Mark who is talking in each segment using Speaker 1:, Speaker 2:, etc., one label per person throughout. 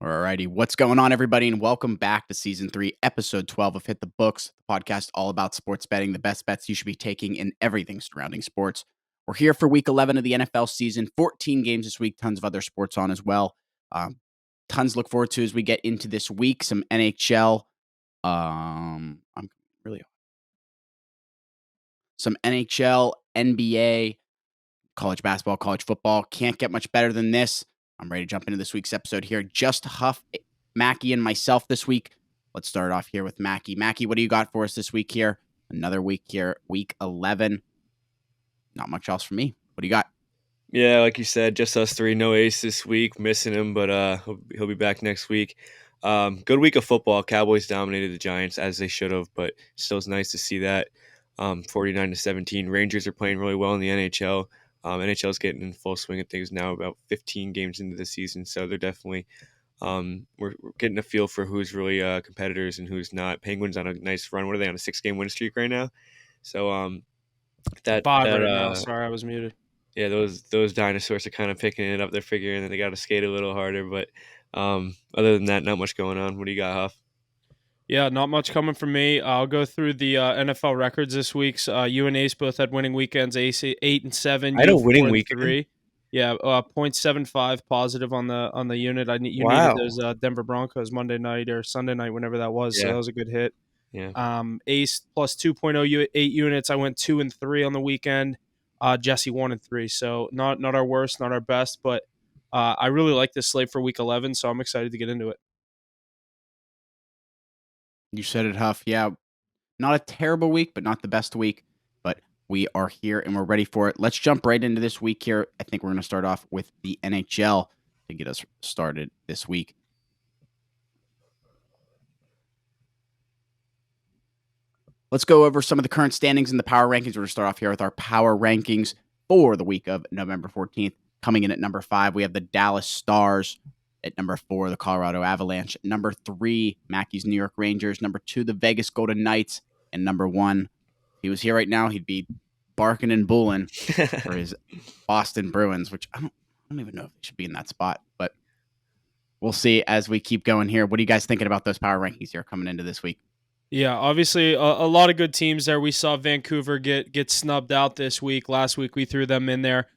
Speaker 1: Alrighty, what's going on, everybody, and welcome back to Season 3, Episode 12 of Hit the Books, the podcast all about sports betting, the best bets you should be taking in everything surrounding sports. We're here for Week 11 of the NFL season, 14 games this week, tons of other sports on as well. Tons to look forward to as we get into this week, some NHL, some NHL, NBA, college basketball, college football. Can't get much better than this. I'm ready to jump into this week's episode here. Just Huff, Mackie, and myself this week. Let's start off here with Mackie. Mackie, what do you got for us this week here? Another week here, week 11. Not much else for me. What do you got?
Speaker 2: Yeah, like you said, just us three. No Ace this week, missing him, but he'll be back next week. Good week of football. Cowboys dominated the Giants as they should have, but still it's nice to see that. 49-17. Rangers are playing really well in the NHL. NHL is getting in full swing of things now, about 15 games into the season, so they're definitely we're getting a feel for who's really competitors and who's not. Penguins on a nice run. What are they on, a 6-game win streak right now? So that
Speaker 3: Five
Speaker 2: that
Speaker 3: right now. Sorry, I was muted.
Speaker 2: Yeah, those dinosaurs are kind of picking it up. They're figuring that they got to skate a little harder, but other than that, not much going on. What do you got, Huff?
Speaker 3: Yeah, not much coming from me. I'll go through the NFL records this week. You and Ace both had winning weekends. Ace 8-7.
Speaker 2: I had a
Speaker 3: You
Speaker 2: winning
Speaker 3: 4 and
Speaker 2: weekend.
Speaker 3: 3. Yeah, 0.75 positive on the unit. You
Speaker 2: Wow.
Speaker 3: needed those Denver Broncos Monday night or Sunday night, whenever that was. So
Speaker 2: Yeah.
Speaker 3: that was a good hit.
Speaker 2: Yeah.
Speaker 3: Ace plus 2.08 units. I went 2 and 3 on the weekend. Jesse 1 and 3. So not our worst, not our best, but I really like this slate for week 11. So I'm excited to get into it.
Speaker 1: You said it, Huff. Yeah, not a terrible week, but not the best week. But we are here and we're ready for it. Let's jump right into this week here. I think we're going to start off with the NHL to get us started this week. Let's go over some of the current standings in the power rankings. We're going to start off here with our power rankings for the week of November 14th. Coming in at number 5, we have the Dallas Stars. At number 4, the Colorado Avalanche. At number 3, Mackey's New York Rangers. Number 2, the Vegas Golden Knights. And number 1, if he was here right now, he'd be barking and booling for his Boston Bruins, which I don't even know if they should be in that spot. But we'll see as we keep going here. What are you guys thinking about those power rankings here coming into this week?
Speaker 3: Yeah, obviously a lot of good teams there. We saw Vancouver get snubbed out this week. Last week we threw them in there.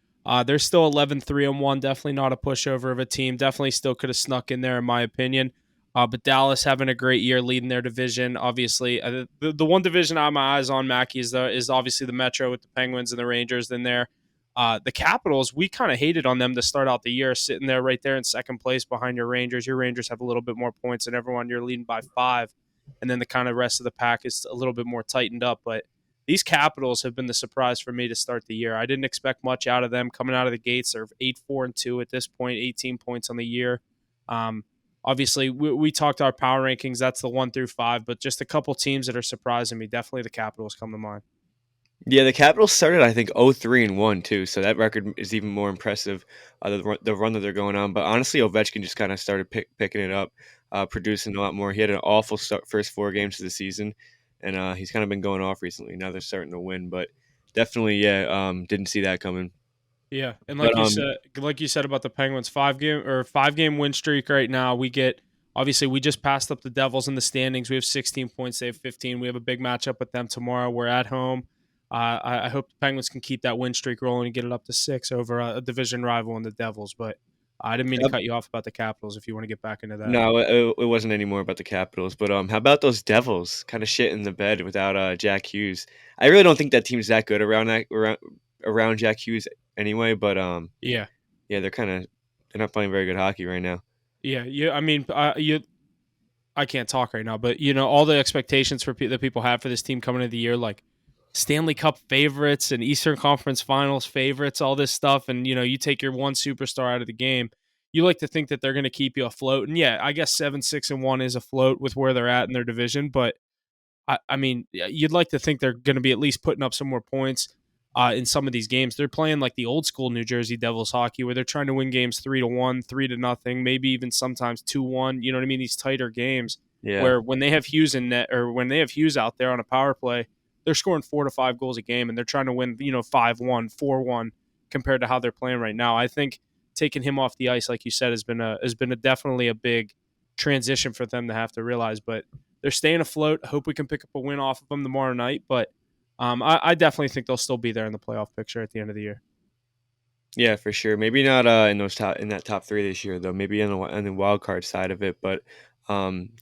Speaker 3: They're still 11-3-1. Definitely not a pushover of a team. Definitely still could have snuck in there, in my opinion. But Dallas having a great year leading their division. Obviously, the one division I have my eyes on, Mackie, is obviously the Metro with the Penguins and the Rangers. Then there, the Capitals, we kind of hated on them to start out the year, sitting there right there in second place behind your Rangers. Your Rangers have a little bit more points than everyone. You're leading by 5. And then the kind of rest of the pack is a little bit more tightened up. But these Capitals have been the surprise for me to start the year. I didn't expect much out of them coming out of the gates. They're 8-4-2 at this point, 18 points on the year. Obviously, we talked our power rankings. That's the 1 through 5, but just a couple teams that are surprising me. Definitely the Capitals come to mind.
Speaker 2: Yeah, the Capitals started, I think, 0-3-1 too, so that record is even more impressive, the run that they're going on. But honestly, Ovechkin just kind of started picking it up, producing a lot more. He had an awful first 4 games of the season, and he's kind of been going off recently. Now they're starting to win, but definitely, didn't see that coming.
Speaker 3: Yeah, and like you said about the Penguins, 5-game win streak right now. We just passed up the Devils in the standings. We have 16 points. They have 15. We have a big matchup with them tomorrow. We're at home. I hope the Penguins can keep that win streak rolling and get it up to 6 over a division rival in the Devils. But I didn't mean to cut you off about the Capitals if you want to get back into that.
Speaker 2: No, it wasn't any more about the Capitals. But how about those Devils? Kind of shit in the bed without Jack Hughes. I really don't think that team's that good around Jack Hughes anyway. But they're not playing very good hockey right now.
Speaker 3: Yeah. I mean, I can't talk right now, but all the expectations that people have for this team coming into the year, like Stanley Cup favorites and Eastern Conference Finals favorites, all this stuff. And, you take your one superstar out of the game. You like to think that they're going to keep you afloat. And yeah, I guess 7-6-1 is afloat with where they're at in their division. But I mean, you'd like to think they're going to be at least putting up some more points in some of these games. They're playing like the old school New Jersey Devils hockey where they're trying to win games 3-1, 3-0, maybe even sometimes 2-1. You know what I mean? These tighter games where when they have Hughes in net or when they have Hughes out there on a power play, they're scoring 4 to 5 goals a game and they're trying to win, 5-1, 4-1 compared to how they're playing right now. I think taking him off the ice, like you said, has been definitely a big transition for them to have to realize. But they're staying afloat. Hope we can pick up a win off of them tomorrow night. But I definitely think they'll still be there in the playoff picture at the end of the year.
Speaker 2: Yeah, for sure. Maybe not in that top three this year though. Maybe on the wild card side of it. But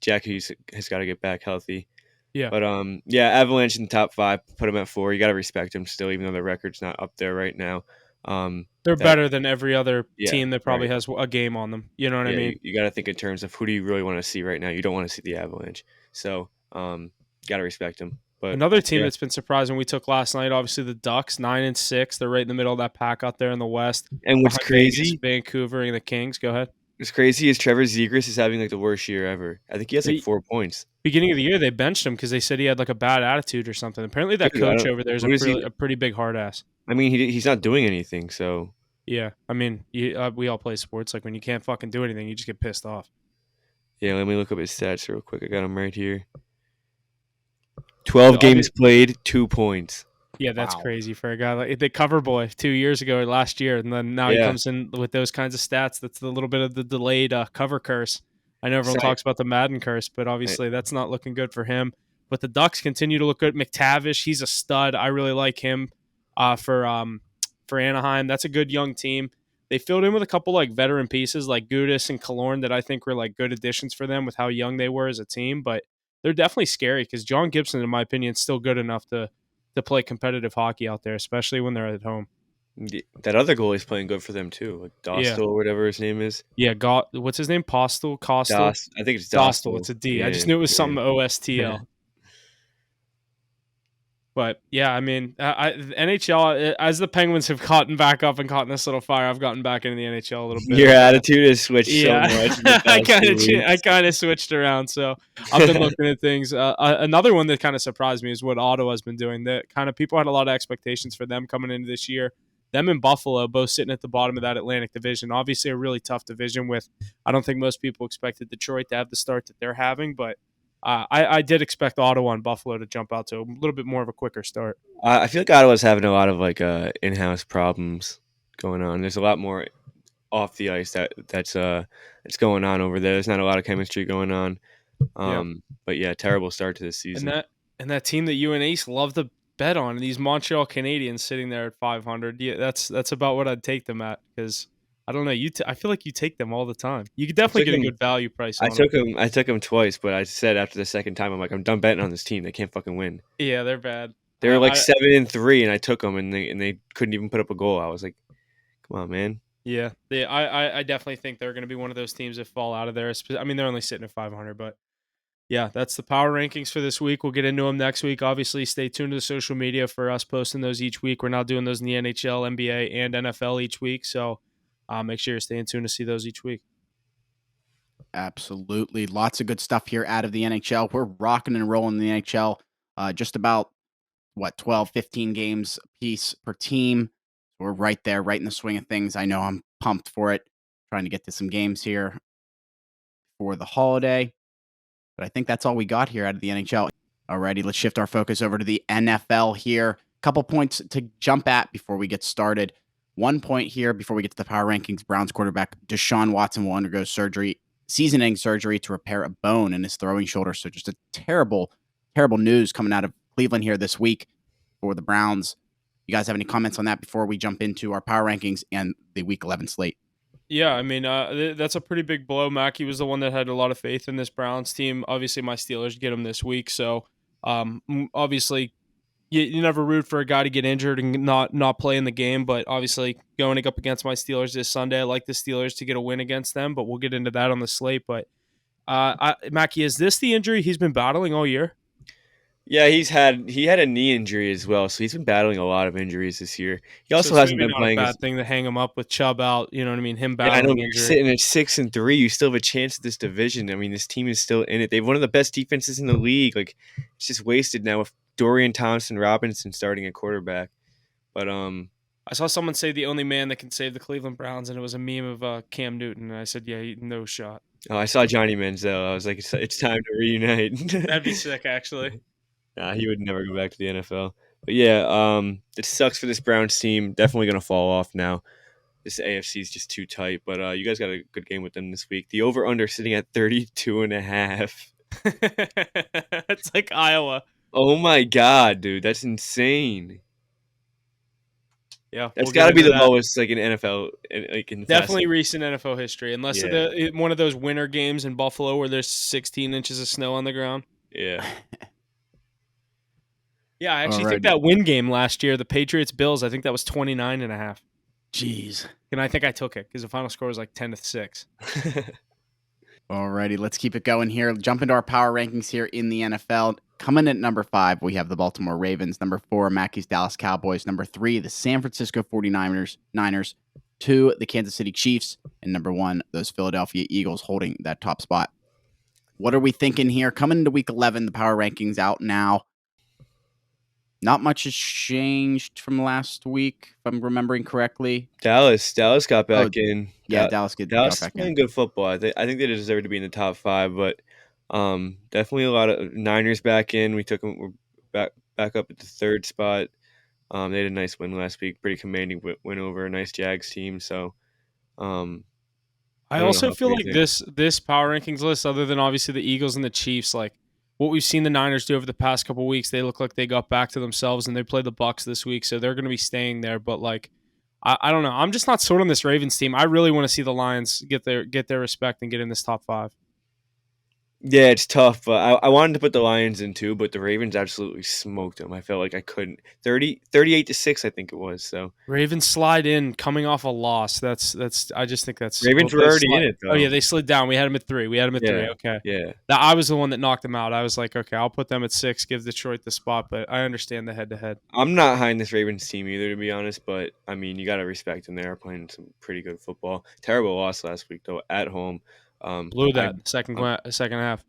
Speaker 2: Jack Hughes has got to get back healthy.
Speaker 3: Yeah.
Speaker 2: But yeah, Avalanche in the top 5, put them at 4. You got to respect them still, even though their record's not up there right now.
Speaker 3: They're better than every other team that probably
Speaker 2: right.
Speaker 3: has a game on them. You know what I mean?
Speaker 2: You got to think in terms of who do you really want to see right now. You don't want to see the Avalanche, so got to respect them. But
Speaker 3: another team that's been surprising we took last night, obviously the Ducks, 9-6. They're right in the middle of that pack out there in the West.
Speaker 2: And what's crazy,
Speaker 3: Vancouver and the Kings. Go ahead.
Speaker 2: What's crazy is Trevor Zegras is having like the worst year ever. I think he has like 4 points.
Speaker 3: Beginning of the year, they benched him because they said he had like a bad attitude or something. Apparently, that coach over there is a pretty big hard ass.
Speaker 2: I mean, he's not doing anything, so.
Speaker 3: Yeah, I mean, we all play sports. Like when you can't fucking do anything, you just get pissed off.
Speaker 2: Yeah, let me look up his stats real quick. I got him right here. 12 games played, 2 points.
Speaker 3: Yeah, that's crazy for a guy like the cover boy 2 years ago or last year, and then now he comes in with those kinds of stats. That's a little bit of the delayed cover curse. I know everyone talks about the Madden curse, but obviously that's not looking good for him. But the Ducks continue to look good. McTavish, he's a stud. I really like him for Anaheim. That's a good young team. They filled in with a couple like veteran pieces like Gudis and Killorn that I think were like good additions for them with how young they were as a team. But they're definitely scary because John Gibson, in my opinion, is still good enough to play competitive hockey out there, especially when they're at home.
Speaker 2: That other goalie's playing good for them too, like Dostal or whatever his name is.
Speaker 3: Yeah, what's his name? Costal?
Speaker 2: I think it's Dostal.
Speaker 3: It's a D. I just knew it was something OSTL. But yeah, I mean, NHL, as the Penguins have gotten back up and caught in this little fire, I've gotten back into the NHL a little bit.
Speaker 2: Your attitude has switched so much.
Speaker 3: I kind of switched around, so I've been looking at things. Another one that kind of surprised me is what Ottawa's been doing. That kind of people had a lot of expectations for them coming into this year. Them and Buffalo both sitting at the bottom of that Atlantic division. Obviously, a really tough division with. I don't think most people expected Detroit to have the start that they're having, but. I did expect Ottawa and Buffalo to jump out to a little bit more of a quicker start.
Speaker 2: I feel like Ottawa's having a lot of like in-house problems going on. There's a lot more off the ice that's going on over there. There's not a lot of chemistry going on. But yeah, terrible start to the season.
Speaker 3: And that team that you and Ace love to bet on, these Montreal Canadiens sitting there at 500. Yeah, that's about what I'd take them at because. I don't know. I feel like you take them all the time. You could definitely get a good value price on them.
Speaker 2: I took them twice, but I said after the second time, I'm like, I'm done betting on this team. They can't fucking win.
Speaker 3: Yeah, they're bad.
Speaker 2: They were like 7-3, and I took them, and they couldn't even put up a goal. I was like, come on, man.
Speaker 3: Yeah, I definitely think they're going to be one of those teams that fall out of there. I mean, they're only sitting at 500, but yeah, that's the power rankings for this week. We'll get into them next week. Obviously, stay tuned to the social media for us posting those each week. We're now doing those in the NHL, NBA, and NFL each week, so make sure you're staying tuned to see those each week.
Speaker 1: Absolutely. Lots of good stuff here out of the NHL. We're rocking and rolling in the NHL. Just about, 12, 15 games a piece per team. We're right there, right in the swing of things. I know I'm pumped for it. Trying to get to some games here for the holiday. But I think that's all we got here out of the NHL. Alrighty, let's shift our focus over to the NFL here. Couple points to jump at before we get started. 1 point here before we get to the power rankings. Browns quarterback Deshaun Watson will undergo season-ending surgery to repair a bone in his throwing shoulder. So just a terrible, terrible news coming out of Cleveland here this week for the Browns. You guys have any comments on that before we jump into our power rankings and the Week 11 slate?
Speaker 3: Yeah, I mean, that's a pretty big blow. Mackey was the one that had a lot of faith in this Browns team. Obviously, my Steelers get him this week. So, obviously, you never root for a guy to get injured and not play in the game, but obviously going up against my Steelers this Sunday, I like the Steelers to get a win against them, but we'll get into that on the slate. But Mackie, is this the injury he's been battling all year?
Speaker 2: Yeah, he had a knee injury as well, so he's been battling a lot of injuries this year. He also hasn't been playing.
Speaker 3: A bad thing to hang him up with Chubb out. You know what I mean? Him battling.
Speaker 2: Yeah, I know. You're sitting at 6-3. You still have a chance at this division. I mean, this team is still in it. They have one of the best defenses in the league. Like, it's just wasted now with Dorian Thompson-Robinson starting at quarterback. But
Speaker 3: I saw someone say the only man that can save the Cleveland Browns, and it was a meme of Cam Newton. And I said, yeah, no shot.
Speaker 2: Oh, I saw Johnny Manziel. I was like, it's time to reunite.
Speaker 3: That'd be sick, actually.
Speaker 2: Nah, he would never go back to the NFL. But yeah, it sucks for this Browns team. Definitely going to fall off now. this AFC is just too tight. But you guys got a good game with them this week. The over/under sitting at 32.5.
Speaker 3: It's like Iowa.
Speaker 2: Oh my god, dude, that's insane.
Speaker 3: Yeah,
Speaker 2: That's
Speaker 3: we'll
Speaker 2: got
Speaker 3: get
Speaker 2: to be
Speaker 3: into
Speaker 2: the
Speaker 3: that.
Speaker 2: lowest like in NFL, like in
Speaker 3: Definitely
Speaker 2: fast.
Speaker 3: recent NFL history, unless
Speaker 2: Yeah.
Speaker 3: one of those winter games in Buffalo where there's 16 inches of snow on the ground.
Speaker 2: Yeah.
Speaker 3: Yeah, I actually think
Speaker 1: Alrighty.
Speaker 3: that win game last year, the Patriots-Bills, I think that was 29.5.
Speaker 1: Jeez.
Speaker 3: And I think I took it because the final score was like 10-6.
Speaker 1: Alrighty, let's keep it going here. Jump into our power rankings here in the NFL. Coming at number 5, we have the Baltimore Ravens. Number 4, Mackey's Dallas Cowboys. Number 3, the San Francisco 49ers. 2, the Kansas City Chiefs. And number 1, those Philadelphia Eagles holding that top spot. What are we thinking here? Coming into week 11, the power rankings out now. Not much has changed from last week, if I'm remembering correctly.
Speaker 2: Dallas got back in.
Speaker 1: Yeah, Dallas got back
Speaker 2: playing
Speaker 1: in.
Speaker 2: good football. I think they deserve to be in the top 5, but definitely a lot of Niners back in. We took them back up at the 3rd spot. They had a nice win last week, pretty commanding win over a nice Jags team. So,
Speaker 3: I also feel like this power rankings list, other than obviously the Eagles and the Chiefs, like what we've seen the Niners do over the past couple of weeks, they look like they got back to themselves, and they play the Bucs this week, so they're going to be staying there. But like, I don't know, I'm just not sold on this Ravens team. I really want to see the Lions get their respect and get in this top 5.
Speaker 2: Yeah, it's tough, but I wanted to put the Lions in too, but the Ravens absolutely smoked them. I felt like I couldn't. 38-6, I think it was. So
Speaker 3: Ravens slide in coming off a loss. That's. I just think that's
Speaker 2: Ravens were already in it though.
Speaker 3: Oh yeah, they slid down. We had them at 3. Okay.
Speaker 2: Yeah.
Speaker 3: Now, I was the one that knocked them out. I was like, okay, I'll put them at 6, give Detroit the spot, but I understand the head-to-head.
Speaker 2: I'm not high in this Ravens team either, to be honest, but I mean, you got to respect them. They are playing some pretty good football. Terrible loss last week though at home.
Speaker 3: Blew that second half.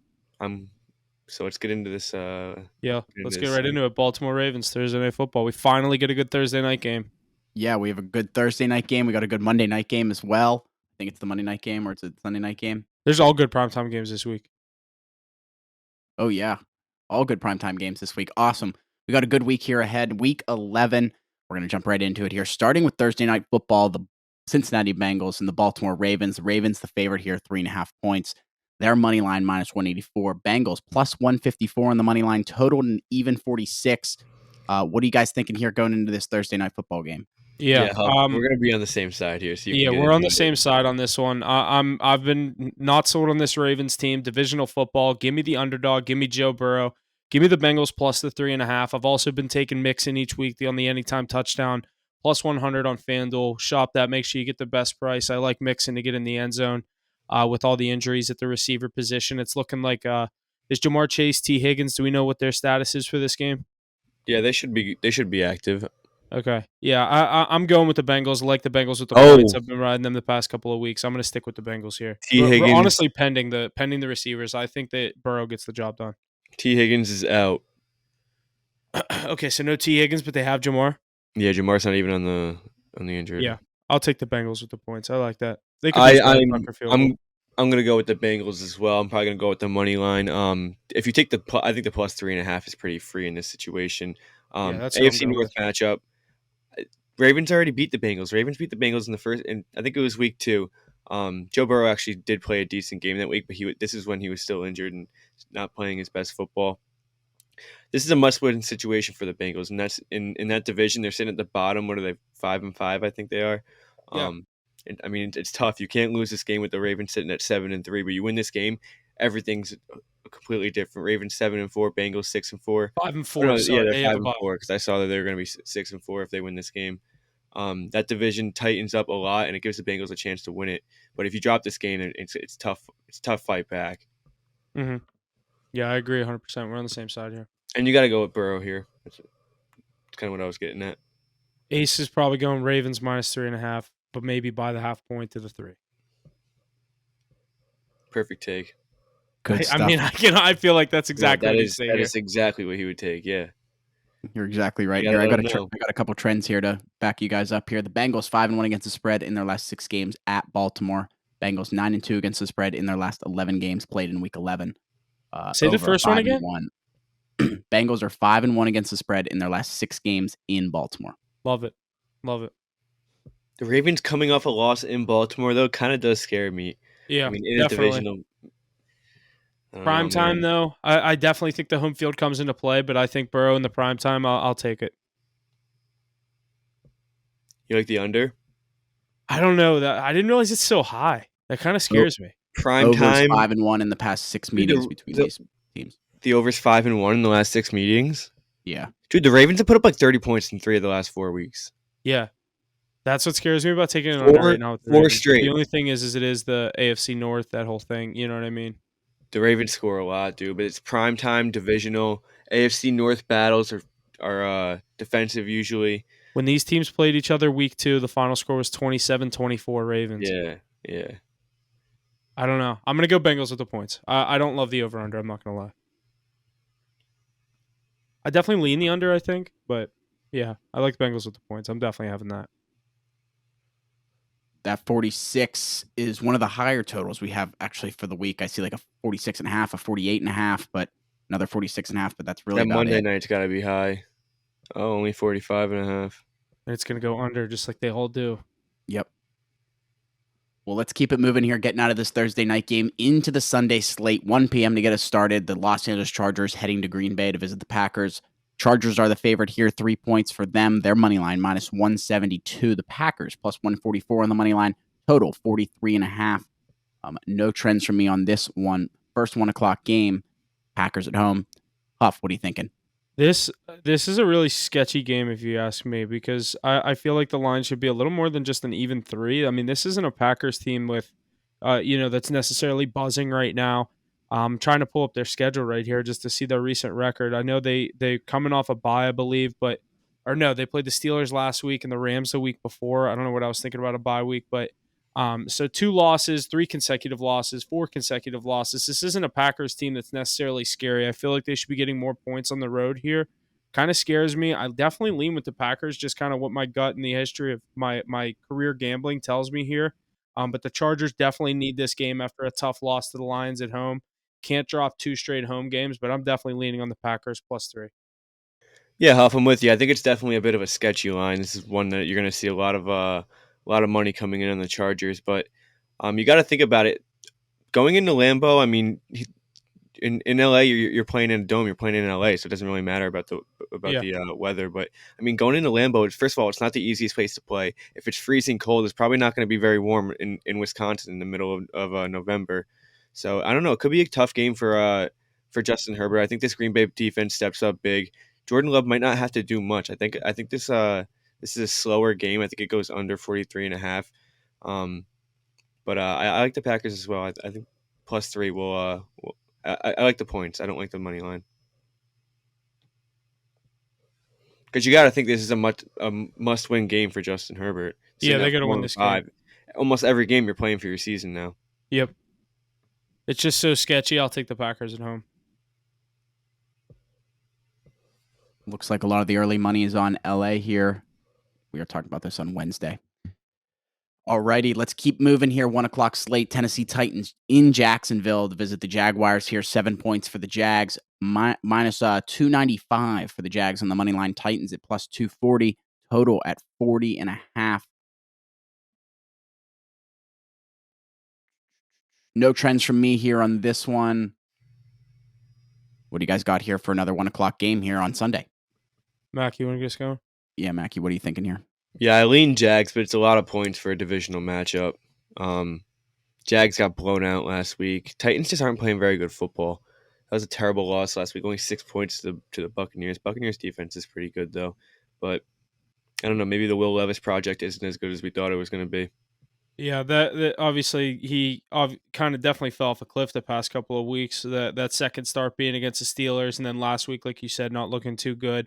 Speaker 2: So let's get into this.
Speaker 3: Yeah, let's get right into it. Baltimore Ravens, Thursday Night Football. We finally get a good Thursday night game.
Speaker 1: Yeah, we have a good Thursday night game. We got a good Monday night game as well. I think it's the Monday night game or it's a Sunday night game.
Speaker 3: There's all good primetime games this week.
Speaker 1: Oh, yeah. All good primetime games this week. Awesome. We got a good week here ahead. Week 11. We're going to jump right into it here. Starting with Thursday Night Football, the Cincinnati Bengals and the Baltimore Ravens. The Ravens, the favorite here, 3.5 points. Their money line minus 184. Bengals plus 154 on the money line. Total an even 46. What are you guys thinking here going into this Thursday Night Football game?
Speaker 2: Yeah, we're gonna be on the same side here. So
Speaker 3: we're on the same side on this one. I've been not sold on this Ravens team. Divisional football. Give me the underdog. Give me Joe Burrow. Give me the Bengals plus the 3.5. I've also been taking Mixon each week on the anytime touchdown plus 100 on FanDuel. Shop that. Make sure you get the best price. I like Mixon to get in the end zone. With all the injuries at the receiver position, it's looking like is Jamar Chase, T. Higgins. Do we know what their status is for this game?
Speaker 2: Yeah, they should be active.
Speaker 3: Okay. Yeah, I'm going with the Bengals. I like the Bengals with the points. I've been riding them the past couple of weeks. I'm going to stick with the Bengals here.
Speaker 2: T. Higgins,
Speaker 3: honestly, pending the receivers, I think that Burrow gets the job done.
Speaker 2: T. Higgins is out.
Speaker 3: Okay, so no T. Higgins, but they have Jamar.
Speaker 2: Yeah, Jamar's not even on the injury.
Speaker 3: Yeah, I'll take the Bengals with the points. I like that. They could
Speaker 2: I'm gonna go with the Bengals as well. I'm probably gonna go with the money line. If you take I think the plus 3.5 is pretty free in this situation.
Speaker 3: That's
Speaker 2: AFC North matchup. Ravens already beat the Bengals. Ravens beat the Bengals in the first, and I think it was week 2. Joe Burrow actually did play a decent game that week, but this is when he was still injured and not playing his best football. This is a must-win situation for the Bengals, and that's in that division. They're sitting at the bottom. What are they? 5-5, I think they are.
Speaker 3: Yeah.
Speaker 2: And I mean, it's tough. You can't lose this game with the Ravens sitting at 7-3, but you win this game, everything's completely different. Ravens 7-4, Bengals 6-4.
Speaker 3: 5-4.
Speaker 2: Yeah, they're 5-4 because I saw that they were going to be 6-4 if they win this game. That division tightens up a lot, and it gives the Bengals a chance to win it. But if you drop this game, it's tough. It's a tough fight back.
Speaker 3: Mm-hmm. Yeah, I agree 100%. We're on the same side here.
Speaker 2: And you got to go with Burrow here. That's kind of what I was getting at.
Speaker 3: Ace is probably going Ravens minus 3.5, but maybe by the half point to the 3.
Speaker 2: Perfect take.
Speaker 1: Good stuff.
Speaker 3: I mean, I feel like that's exactly what he's saying.
Speaker 2: That is exactly what he would take. Yeah.
Speaker 1: You're exactly right. Here, I got a couple trends here to back you guys up here. The Bengals 5-1 against the spread in their last 6 games at Baltimore. Bengals 9-2 against the spread in their last 11 games played in Week 11.
Speaker 3: Say the first one again.
Speaker 1: Bengals are 5-1 against the spread in their last 6 games in Baltimore.
Speaker 3: Love it.
Speaker 2: The Ravens coming off a loss in Baltimore, though, kind of does scare me.
Speaker 3: Yeah,
Speaker 2: I mean, in a
Speaker 3: definitely.
Speaker 2: divisional, I don't know,
Speaker 3: Prime time,
Speaker 2: man.
Speaker 3: though, I definitely think the home field comes into play, but I think Burrow in the prime time, I'll take it.
Speaker 2: You like the under?
Speaker 3: I don't know that I didn't realize it's so high. That kind of scares me.
Speaker 2: Prime
Speaker 1: Overs
Speaker 2: time,
Speaker 1: 5-1 in the past 6
Speaker 2: dude.
Speaker 1: meetings between these teams.
Speaker 2: The over's 5-1 in the last 6 meetings.
Speaker 1: Yeah.
Speaker 2: Dude, the Ravens have put up like 30 points in 3 of the last 4 weeks.
Speaker 3: Yeah, that's what scares me about taking it under right now with the
Speaker 2: Four
Speaker 3: Ravens.
Speaker 2: straight.
Speaker 3: The only thing is it is the AFC North, that whole thing. You know what I mean?
Speaker 2: The Ravens score a lot, dude, but it's prime time divisional. AFC North battles are defensive usually.
Speaker 3: When these teams played each other week 2, the final score was 27-24 Ravens.
Speaker 2: Yeah.
Speaker 3: I don't know. I'm going to go Bengals with the points. I don't love the over-under. I'm not going to lie. I definitely lean the under, I think. But, yeah, I like the Bengals with the points. I'm definitely having that.
Speaker 1: That 46 is one of the higher totals we have actually for the week. I see like a 46.5, a 48.5, but another 46.5, but that's really
Speaker 2: That
Speaker 1: about
Speaker 2: Monday
Speaker 1: it.
Speaker 2: night's got to be high. Oh, only 45.5.
Speaker 3: And it's going to go under just like they all do.
Speaker 1: Yep. Well, let's keep it moving here, getting out of this Thursday night game into the Sunday slate. 1 p.m. to get us started. The Los Angeles Chargers heading to Green Bay to visit the Packers. Chargers are the favorite here, 3 points for them. Their money line minus 172. The Packers plus 144 on the money line. Total 43.5. No trends from me on this one. First 1 o'clock game. Packers at home. Huff, what are you thinking?
Speaker 3: This is a really sketchy game if you ask me, because I feel like the line should be a little more than just an even 3. I mean, this isn't a Packers team with that's necessarily buzzing right now. I'm trying to pull up their schedule right here just to see their recent record. I know they coming off a bye, I believe, but or no, they played the Steelers last week and the Rams the week before. I don't know what I was thinking about a bye week, but so 2 losses, 3 consecutive losses, 4 consecutive losses. This isn't a Packers team that's necessarily scary. I feel like they should be getting more points on the road here. Kind of scares me. I definitely lean with the Packers, just kind of what my gut and the history of my career gambling tells me here. But the Chargers definitely need this game after a tough loss to the Lions at home. Can't drop 2 straight home games, but I'm definitely leaning on the Packers plus 3.
Speaker 2: Yeah, Huff, I'm with you. I think it's definitely a bit of a sketchy line. This is one that you're going to see a lot of money coming in on the Chargers, but you got to think about it. Going into Lambeau, I mean, in LA, you're playing in a dome. You're playing in LA, so it doesn't really matter about the weather. But I mean, going into Lambeau, first of all, it's not the easiest place to play. If it's freezing cold, it's probably not going to be very warm in Wisconsin in the middle of November. So I don't know. It could be a tough game for Justin Herbert. I think this Green Bay defense steps up big. Jordan Love might not have to do much. I think this is a slower game. I think it goes under 43.5. But I like the Packers as well. I think plus 3 will. I like the points. I don't like the money line because you got to think this is a must-win game for Justin Herbert.
Speaker 3: Yeah, they got to win
Speaker 2: 4-5.
Speaker 3: this game.
Speaker 2: Almost every game you're playing for your season now.
Speaker 3: Yep. It's just so sketchy. I'll take the Packers at home.
Speaker 1: Looks like a lot of the early money is on LA here. We are talking about this on Wednesday. Alrighty, let's keep moving here. 1 o'clock slate. Tennessee Titans in Jacksonville to visit the Jaguars here. 7 points for the Jags. Minus 295 for the Jags on the money line. Titans at plus 240. Total at 40.5. No trends from me here on this one. What do you guys got here for another 1 o'clock game here on Sunday?
Speaker 3: Mac, you want to get us going?
Speaker 1: Yeah, Mackie, what are you thinking here?
Speaker 2: Yeah, I lean Jags, but it's a lot of points for a divisional matchup. Jags got blown out last week. Titans just aren't playing very good football. That was a terrible loss last week. Only 6 points to the Buccaneers. Buccaneers defense is pretty good though, but I don't know. Maybe the Will Levis project isn't as good as we thought it was going to be.
Speaker 3: Yeah, that obviously he kind of definitely fell off a cliff the past couple of weeks. That second start being against the Steelers, and then last week, like you said, not looking too good.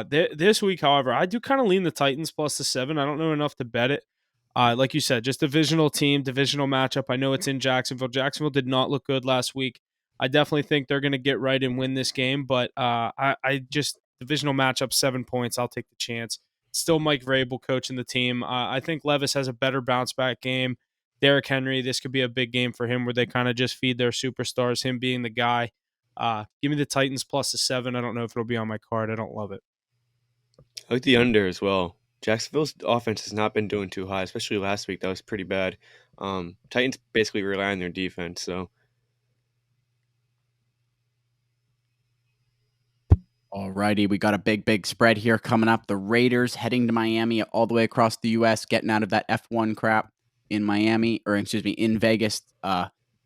Speaker 3: This week, however, I do kind of lean the Titans plus the 7. I don't know enough to bet it. Like you said, just divisional team, divisional matchup. I know it's in Jacksonville. Jacksonville did not look good last week. I definitely think they're going to get right and win this game, but I just divisional matchup, 7 points. I'll take the chance. Still Mike Vrabel coaching the team. I think Levis has a better bounce back game. Derrick Henry, this could be a big game for him where they kind of just feed their superstars, him being the guy. Give me the Titans plus the 7. I don't know if it'll be on my card. I don't love it.
Speaker 2: I like the under as well. Jacksonville's offense has not been doing too high, especially last week. That was pretty bad. Titans basically rely on their defense, so
Speaker 1: Alrighty, we got a big spread here coming up. The Raiders heading to Miami all the way across the U.S., getting out of that F1 crap in Miami, or excuse me, in Vegas.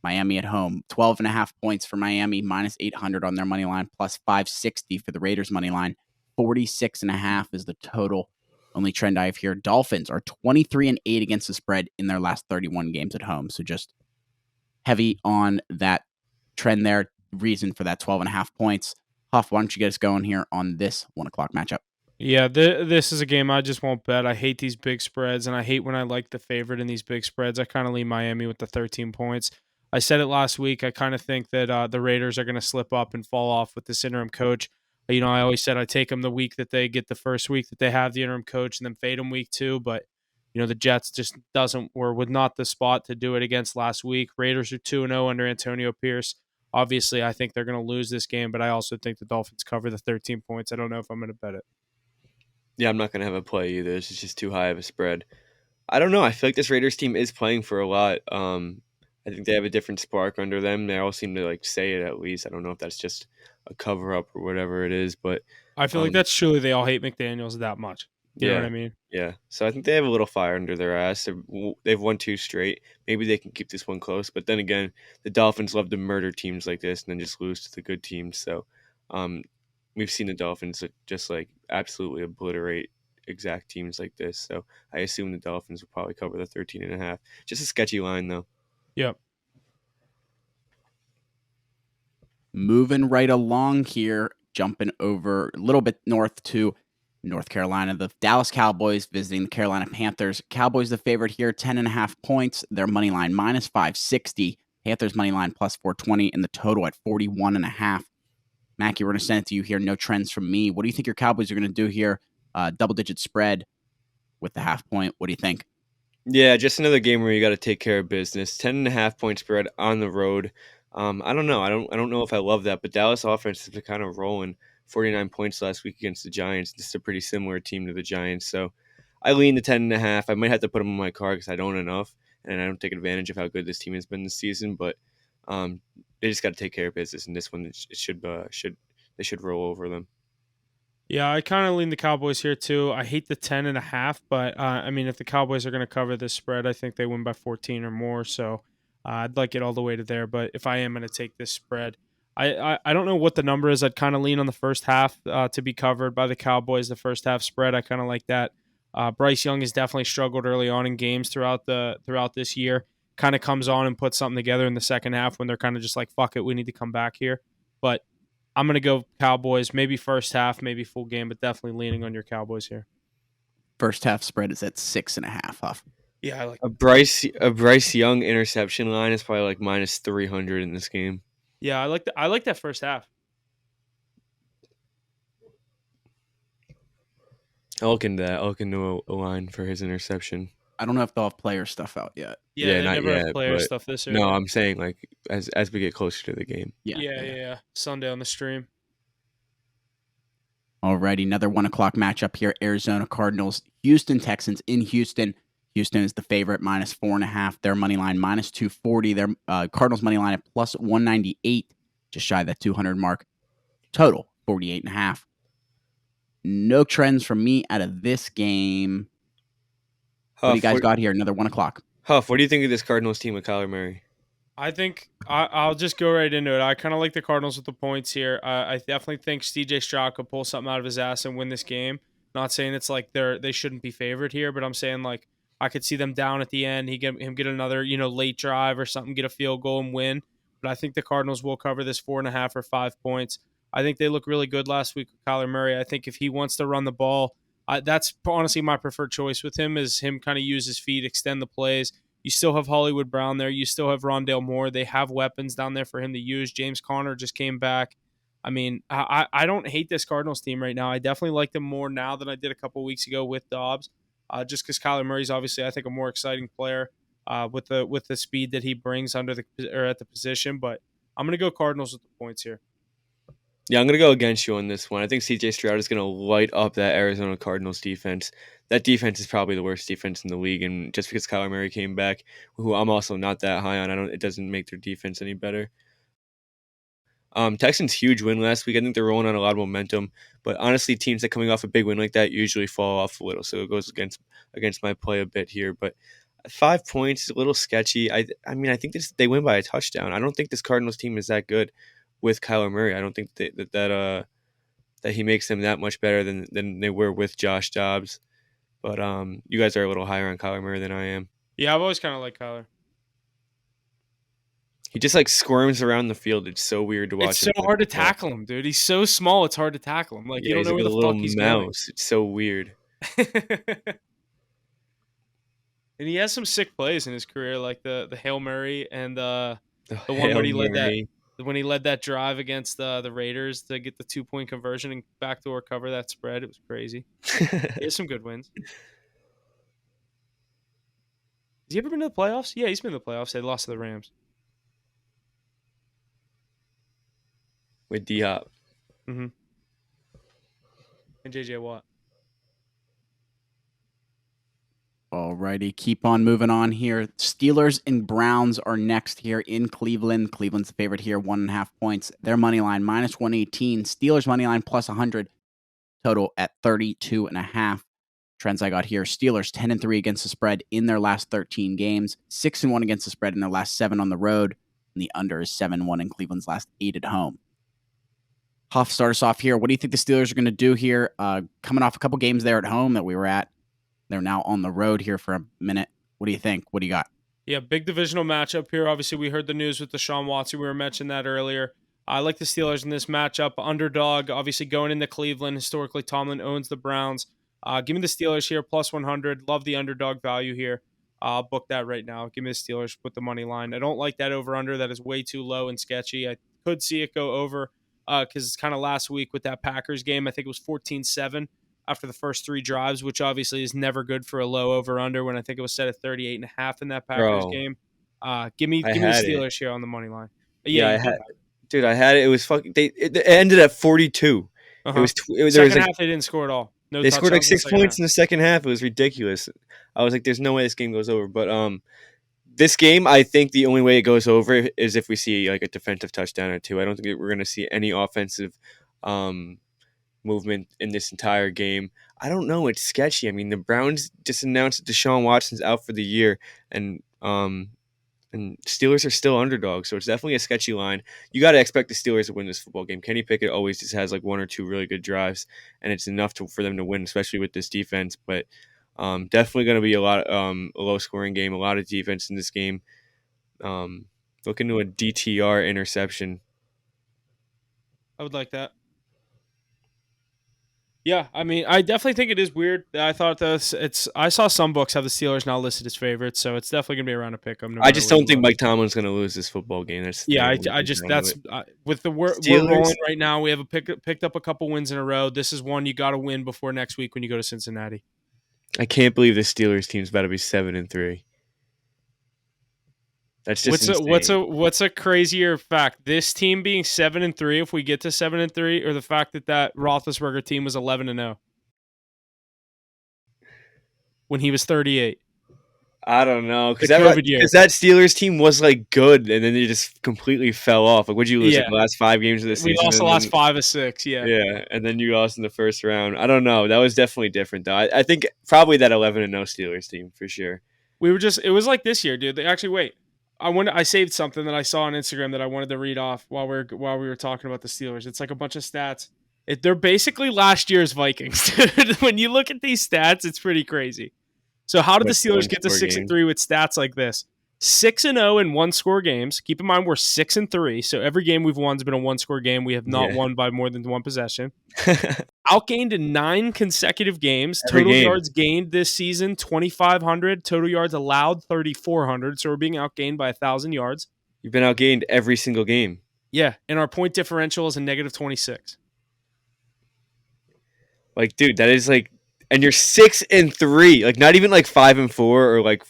Speaker 1: Miami at home, 12.5 points for Miami, minus 800 on their money line, plus 560 for the Raiders money line. 46.5 is the total. Only trend I have here: Dolphins are 23-8 against the spread in their last 31 games at home. So just heavy on that trend there. Reason for that 12.5 points. Huff, why don't you get us going here on this 1 o'clock matchup?
Speaker 3: Yeah, this is a game I just won't bet. I hate these big spreads, and I hate when I like the favorite in these big spreads. I kind of lean Miami with the 13 points. I said it last week. I kind of think that the Raiders are going to slip up and fall off with this interim coach. I always said I take them the week that they get the first week that they have the interim coach, and then fade them week 2. But the Jets just were not the spot to do it against last week. Raiders are 2-0 under Antonio Pierce. Obviously, I think they're going to lose this game, but I also think the Dolphins cover the 13 points. I don't know if I'm going to bet it.
Speaker 2: yeah, I'm not gonna have a play either. It's just too high of a spread. I don't know. I feel like this Raiders team is playing for a lot. I think they have a different spark under them. They all seem to like say it at least. I don't know if that's just a cover up or whatever it is, but
Speaker 3: I feel like
Speaker 2: um,
Speaker 3: that's truly they all hate McDaniels that much. You know what I
Speaker 2: yeah,
Speaker 3: mean?
Speaker 2: yeah. So I think they have a little fire under their ass. They've won 2 straight. Maybe they can keep this one close. But then again, the Dolphins love to murder teams like this and then just lose to the good teams. So um, we've seen the Dolphins just like absolutely obliterate exact teams like this. So I assume the Dolphins will probably cover the 13.5. Just a sketchy line though.
Speaker 3: Yep.
Speaker 1: Moving right along here, jumping over a little bit north to North Carolina. The Dallas Cowboys visiting the Carolina Panthers. Cowboys the favorite here, 10.5 points. Their money line minus 560. Panthers money line plus 420, and the total at 41.5. Mackie, we're going to send it to you here. No trends from me. What do you think your Cowboys are going to do here? Double-digit spread with the half point. What do you think?
Speaker 2: Yeah, just another game where you got to take care of business. 10.5 point spread on the road. I don't know. I don't know if I love that, but Dallas offense has been kind of rolling. 49 points last week against the Giants. This is a pretty similar team to the Giants, so I lean to 10.5. I might have to put them on my card because I don't enough, and I don't take advantage of how good this team has been this season. But they just got to take care of business, and this one it should they should roll over them.
Speaker 3: Yeah, I kind of lean the Cowboys here too. I hate the 10.5, but I mean, if the Cowboys are going to cover this spread, I think they win by 14 or more. So I'd like it all the way to there. But if I am going to take this spread, I don't know what the number is. I'd kind of lean on the first half to be covered by the Cowboys. The first half spread, I kind of like that. Bryce Young has definitely struggled early on in games throughout this year. Kind of comes on and puts something together in the second half when they're kind of just like, fuck it, we need to come back here. But I'm going to go Cowboys, maybe first half, maybe full game, but definitely leaning on your Cowboys here.
Speaker 1: First half spread is at 6.5, Huff.
Speaker 3: Yeah, I like
Speaker 2: A Bryce Young interception line is probably like minus 300 in this game.
Speaker 3: Yeah, I like that first half.
Speaker 2: I'll look into that. I'll look into a line for his interception.
Speaker 1: I don't know if they'll have player stuff out yet.
Speaker 3: Yeah, they
Speaker 2: Not
Speaker 3: never have
Speaker 2: yet,
Speaker 3: player
Speaker 2: but
Speaker 3: stuff this year.
Speaker 2: no, I'm saying like as we get closer to the game.
Speaker 3: Yeah. Sunday on the stream.
Speaker 1: Alrighty, another 1 o'clock matchup here. Arizona Cardinals, Houston Texans in Houston. Houston is the favorite, minus 4.5. Their money line, minus 240. Their Cardinals money line at plus 198, just shy of that 200 mark. Total, 48.5. No trends from me out of this game. What do you guys got here? Another 1 o'clock.
Speaker 2: Huff, what do you think of this Cardinals team with Kyler Murray?
Speaker 3: I think I'll just go right into it. I kind of like the Cardinals with the points here. I definitely think C.J. Stroud could pull something out of his ass and win this game. Not saying it's like they shouldn't be favored here, but I'm saying like I could see them down at the end. Him get another late drive or something, get a field goal and win. But I think the Cardinals will cover this 4.5 or 5 points. I think they look really good last week with Kyler Murray. I think if he wants to run the ball, that's honestly my preferred choice with him. Is him kind of use his feet, extend the plays. You still have Hollywood Brown there. You still have Rondale Moore. They have weapons down there for him to use. James Conner just came back. I mean, I don't hate this Cardinals team right now. I definitely like them more now than I did a couple weeks ago with Dobbs, just because Kyler Murray's obviously, I think, a more exciting player with the speed that he brings at the position. But I'm going to go Cardinals with the points here.
Speaker 2: Yeah, I'm going to go against you on this one. I think CJ Stroud is going to light up that Arizona Cardinals defense. That defense is probably the worst defense in the league, and just because Kyler Murray came back, who I'm also not that high on, it doesn't make their defense any better. Texans huge win last week. I think they're rolling on a lot of momentum, but honestly, teams that coming off a big win like that usually fall off a little, so it goes against my play a bit here. But 5 points is a little sketchy. I mean, I think they win by a touchdown. I don't think this Cardinals team is that good with Kyler Murray. I don't think that he makes them that much better than they were with Josh Dobbs. But you guys are a little higher on Kyler Murray than I am.
Speaker 3: Yeah, I've always kind of liked Kyler.
Speaker 2: He just like squirms around the field. It's so weird to watch.
Speaker 3: It's so hard to tackle him, dude. He's so small. It's hard to tackle him. Like, you don't know where the fuck he's going.
Speaker 2: It's so weird.
Speaker 3: And he has some sick plays in his career, like the Hail Mary and the one where he led that drive against the Raiders to get the 2-point conversion and backdoor cover that spread. It was crazy. He has some good wins. Has he ever been to the playoffs? Yeah, he's been to the playoffs. They lost to the Rams.
Speaker 2: With D-Hop.
Speaker 3: Mm-hmm. And J.J. Watt.
Speaker 1: Alrighty, keep on moving on here. Steelers and Browns are next here in Cleveland. Cleveland's the favorite here, 1.5 points. Their money line -118. Steelers money line +100. Total at 32.5. Trends I got here: Steelers 10-3 against the spread in their last 13 games, 6-1 against the spread in their last 7 on the road, and the under is 7-1 in Cleveland's last 8 at home. Huff, start us off here. What do you think the Steelers are going to do here? Coming off a couple games there at home that we were at. They're now on the road here for a minute. What do you think? What do you got?
Speaker 3: Yeah, big divisional matchup here. Obviously, we heard the news with Deshaun Watson. We were mentioning that earlier. I like the Steelers in this matchup. Underdog, obviously going into Cleveland. Historically, Tomlin owns the Browns. Give me the Steelers here, +100. Love the underdog value here. I'll book that right now. Give me the Steelers with the money line. I don't like that over-under. That is way too low and sketchy. I could see it go over because it's kind of last week with that Packers game. I think it was 14-7 after the first 3 drives, which obviously is never good for a low over-under when I think it was set at 38.5 in that Packers game. Give me the Steelers here on the money line.
Speaker 2: Yeah, I had it. It was fucking. It ended at 42.
Speaker 3: Uh-huh.
Speaker 2: It was
Speaker 3: second half, they didn't score at all. No,
Speaker 2: they scored like 6 points in the second half. It was ridiculous. I was like, "There's no way this game goes over." But this game, I think the only way it goes over is if we see like a defensive touchdown or 2. I don't think we're going to see any offensive movement in this entire game. I don't know. It's sketchy. I mean, the Browns just announced that Deshaun Watson's out for the year, and Steelers are still underdogs, so it's definitely a sketchy line. You got to expect the Steelers to win this football game. Kenny Pickett always just has like 1 or 2 really good drives, and it's enough for them to win, especially with this defense. But definitely going to be a low-scoring game, a lot of defense in this game. Look into a DTR interception.
Speaker 3: I would like that. Yeah, I mean, I definitely think it is weird. I thought I saw some books have the Steelers now listed as favorites, so it's definitely gonna be around to pick them.
Speaker 2: I just don't think Mike Tomlin's gonna lose this football game.
Speaker 3: With we're rolling right now. We have picked up a couple wins in a row. This is one you got to win before next week when you go to Cincinnati.
Speaker 2: I can't believe the Steelers team's about to be 7-3. That's just
Speaker 3: what's a crazier fact? This team being 7-3, if we get to 7-3, or the fact that Roethlisberger team was 11-0 when he was 38.
Speaker 2: I don't know, because that Steelers team was like good, and then they just completely fell off. Like, would you lose the last 5 games of the season?
Speaker 3: We lost the last 5 or 6.
Speaker 2: Yeah, and then you lost in the first round. I don't know. That was definitely different, though. I think probably that 11-0 Steelers team for sure.
Speaker 3: It was like this year, dude. I saved something that I saw on Instagram that I wanted to read off while we were talking about the Steelers. It's like a bunch of stats. They're basically last year's Vikings. When you look at these stats, it's pretty crazy. So how did the Steelers get to 6-3 with stats like this? 6-0 in 1-score games. Keep in mind we're 6-3, so every game we've won has been a 1-score game. We have not won by more than 1 possession. Outgained in 9 consecutive games. Total yards gained this season 2,500. Total yards allowed 3,400. So we're being outgained by 1,000 yards.
Speaker 2: You've been outgained every single game.
Speaker 3: Yeah, and our point differential is a -26.
Speaker 2: Like, dude, that is like, and you're 6-3. Like, not even like 5-4 or like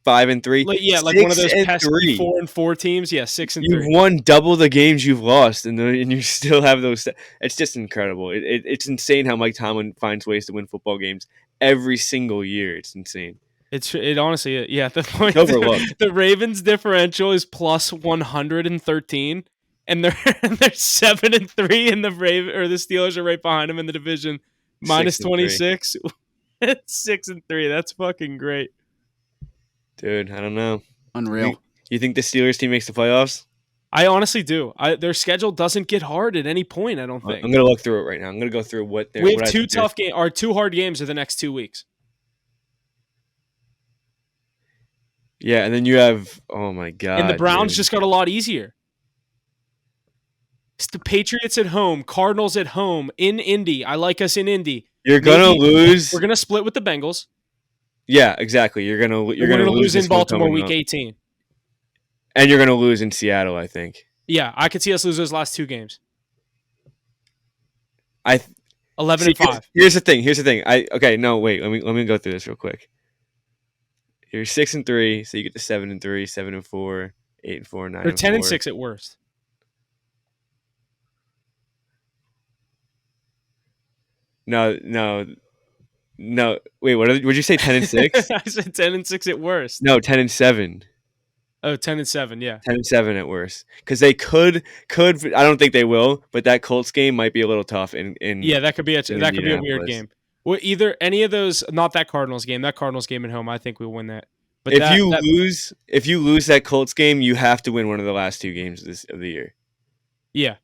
Speaker 2: 5-3.
Speaker 3: Like one of those
Speaker 2: 6-3.
Speaker 3: pesky 4-4 teams. Yeah, 6-3.
Speaker 2: You've won double the games you've lost, and you still have those. It's just incredible. It's insane how Mike Tomlin finds ways to win football games every single year. It's insane.
Speaker 3: It honestly, yeah. At the point,
Speaker 2: Overlooked.
Speaker 3: The Ravens differential is plus 113, and they're 7-3, and the Steelers are right behind them in the division, minus 26. It's 6-3. That's fucking great,
Speaker 2: dude. I don't know.
Speaker 1: Unreal.
Speaker 2: You think the Steelers team makes the playoffs?
Speaker 3: I honestly do. Their schedule doesn't get hard at any point. I don't think.
Speaker 2: I'm gonna look through it right now. I'm gonna go through what they're.
Speaker 3: We have two hard games of the next 2 weeks.
Speaker 2: Yeah, and then you have, oh my god,
Speaker 3: and the Browns just got a lot easier. It's the Patriots at home, Cardinals at home, in Indy. I like us in Indy.
Speaker 2: You're gonna lose.
Speaker 3: We're gonna split with the Bengals.
Speaker 2: Yeah, exactly. You're gonna
Speaker 3: lose in Baltimore week 18,
Speaker 2: and you're gonna lose in Seattle. I think.
Speaker 3: Yeah, I could see us lose those last 2 games.
Speaker 2: 11-5. Here's the thing. Let me go through this real quick. You're 6-3, so you get to 7-3, 7-4, 8-4, 9-4.
Speaker 3: They're 10-6 at worst.
Speaker 2: No. Wait, what did you say? 10-6?
Speaker 3: I said 10-6 at worst.
Speaker 2: No, 10-7.
Speaker 3: Oh, 10-7, yeah.
Speaker 2: 10-7 at worst. Because they could. I don't think they will, but that Colts game might be a little tough. Yeah,
Speaker 3: that could be a weird game. Well, either any of those, not that Cardinals game. That Cardinals game at home, I think we'll win that. But
Speaker 2: if you lose that Colts game, you have to win one of the last 2 games of the year.
Speaker 3: Yeah.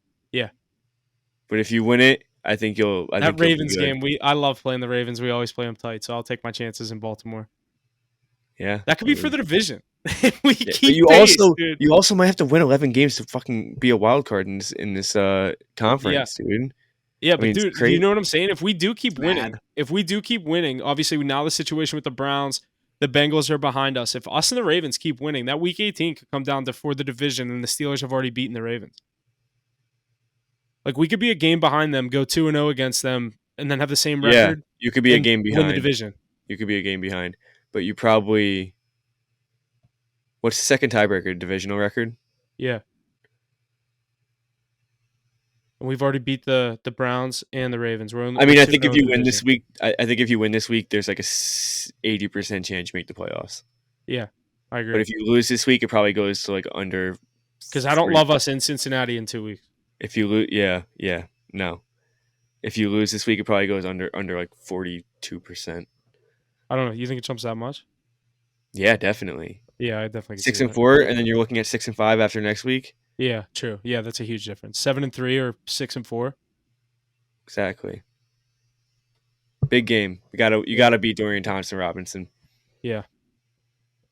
Speaker 2: But if you win it, I think you'll.
Speaker 3: That Ravens game, I love playing the Ravens. We always play them tight, so I'll take my chances in Baltimore.
Speaker 2: Yeah,
Speaker 3: that could be for the division.
Speaker 2: You also might have to win 11 games to fucking be a wild card in this conference, dude.
Speaker 3: Yeah, but dude, you know what I'm saying? If we do keep winning, obviously now the situation with the Browns, the Bengals are behind us. If us and the Ravens keep winning, that week 18 could come down to for the division, and the Steelers have already beaten the Ravens. Like, we could be a game behind them, go 2-0 against them, and then have the same record.
Speaker 2: Yeah, you could be a game behind.
Speaker 3: Win the division.
Speaker 2: You could be a game behind. But you probably... What's the second tiebreaker? Divisional record?
Speaker 3: Yeah. And we've already beat the Browns and the Ravens.
Speaker 2: I think if you win this week, there's like a 80% chance you make the playoffs.
Speaker 3: Yeah, I agree.
Speaker 2: But if you lose this week, it probably goes to like under...
Speaker 3: Because I don't love us in Cincinnati in 2 weeks.
Speaker 2: If you lose, no. If you lose this week, it probably goes under like 42%.
Speaker 3: I don't know. You think it jumps that much?
Speaker 2: Yeah, definitely.
Speaker 3: Yeah, I definitely.
Speaker 2: 6-4, and then you're looking at 6-5 after next week.
Speaker 3: Yeah, true. Yeah, that's a huge difference. 7-3 or 6-4.
Speaker 2: Exactly. Big game. You gotta beat Dorian Thompson-Robinson.
Speaker 3: Yeah.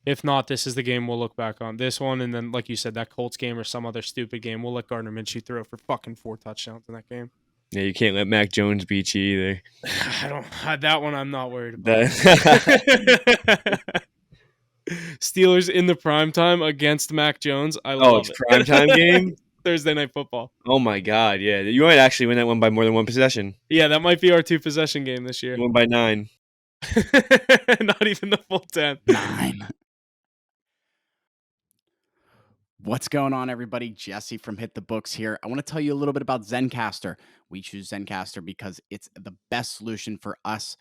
Speaker 3: If not, this is the game we'll look back on. This one, and then, like you said, that Colts game or some other stupid game. We'll let Gardner Minshew throw for fucking 4 touchdowns in that game.
Speaker 2: Yeah, you can't let Mac Jones beat you either.
Speaker 3: That one I'm not worried about. Steelers in the primetime against Mac Jones. I love it.
Speaker 2: Primetime game?
Speaker 3: Thursday Night Football.
Speaker 2: Oh my God, yeah. You might actually win that one by more than 1 possession.
Speaker 3: Yeah, that might be our 2-possession game this year.
Speaker 2: 1 by 9.
Speaker 3: Not even the full 10.
Speaker 1: 9. What's going on, everybody? Jesse from Hit the Books here. I want to tell you a little bit about Zencastr. We choose Zencastr because it's the best solution for us.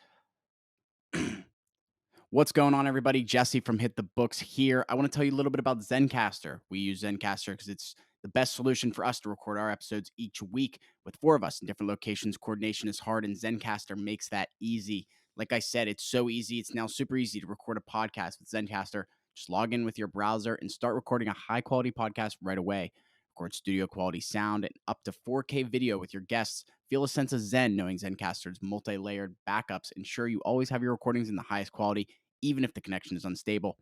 Speaker 1: What's going on, everybody? Jesse from Hit the Books here. I want to tell you a little bit about Zencastr. We use Zencastr because it's the best solution for us to record our episodes each week with 4 of us in different locations. Coordination is hard, and Zencastr makes that easy. Like I said, it's so easy. It's now super easy to record a podcast with Zencastr. Just log in with your browser and start recording a high-quality podcast right away. Record studio-quality sound and up to 4K video with your guests. Feel a sense of zen knowing Zencastr's multi-layered backups ensure you always have your recordings in the highest quality, even if the connection is unstable.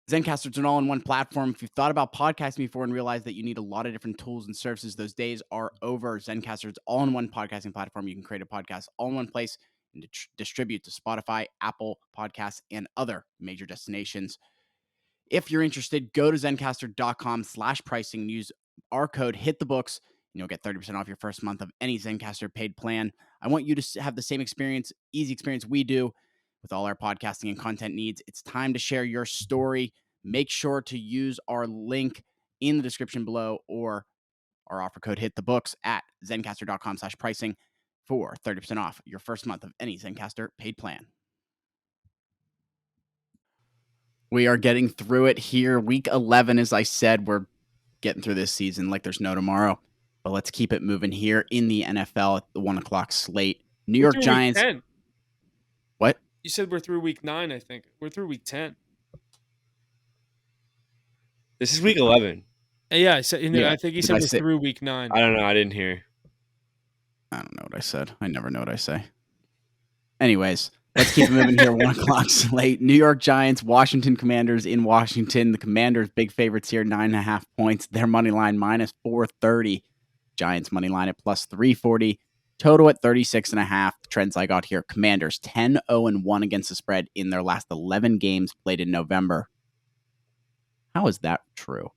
Speaker 1: Zencastr is an all-in-one platform. If you've thought about podcasting before and realized that you need a lot of different tools and services, those days are over. Zencastr is all-in-one podcasting platform. You can create a podcast all in one place and distribute to Spotify, Apple Podcasts, and other major destinations. If you're interested, go to Zencastr.com/pricing and use our code HITTHEBOOKS, and you'll get 30% off your first month of any Zencastr paid plan. I want you to have the same experience, easy experience we do with all our podcasting and content needs. It's time to share your story. Make sure to use our link in the description below or our offer code hit the books at zencastr.com/pricing for 30% off your first month of any Zencastr paid plan. We are getting through it here. Week 11, as I said, we're getting through this season like there's no tomorrow. But let's keep it moving here in the NFL at the 1 o'clock slate. New York Giants.
Speaker 3: Week 10.
Speaker 1: What?
Speaker 3: You said we're through week 9, I think. We're through week 10.
Speaker 2: This is week 11.
Speaker 3: Yeah, I said. I think he said we're through week 9.
Speaker 2: I don't know. I didn't hear.
Speaker 1: I don't know what I said. I never know what I say. Anyways, let's keep it moving here. 1 o'clock slate. New York Giants, Washington Commanders in Washington. The Commanders, big favorites here, 9.5 points. Their money line -430. Giants money line at +340. Total at 36.5. The trends I got here. Commanders 10-0-1 against the spread in their last 11 games played in November. How is that true?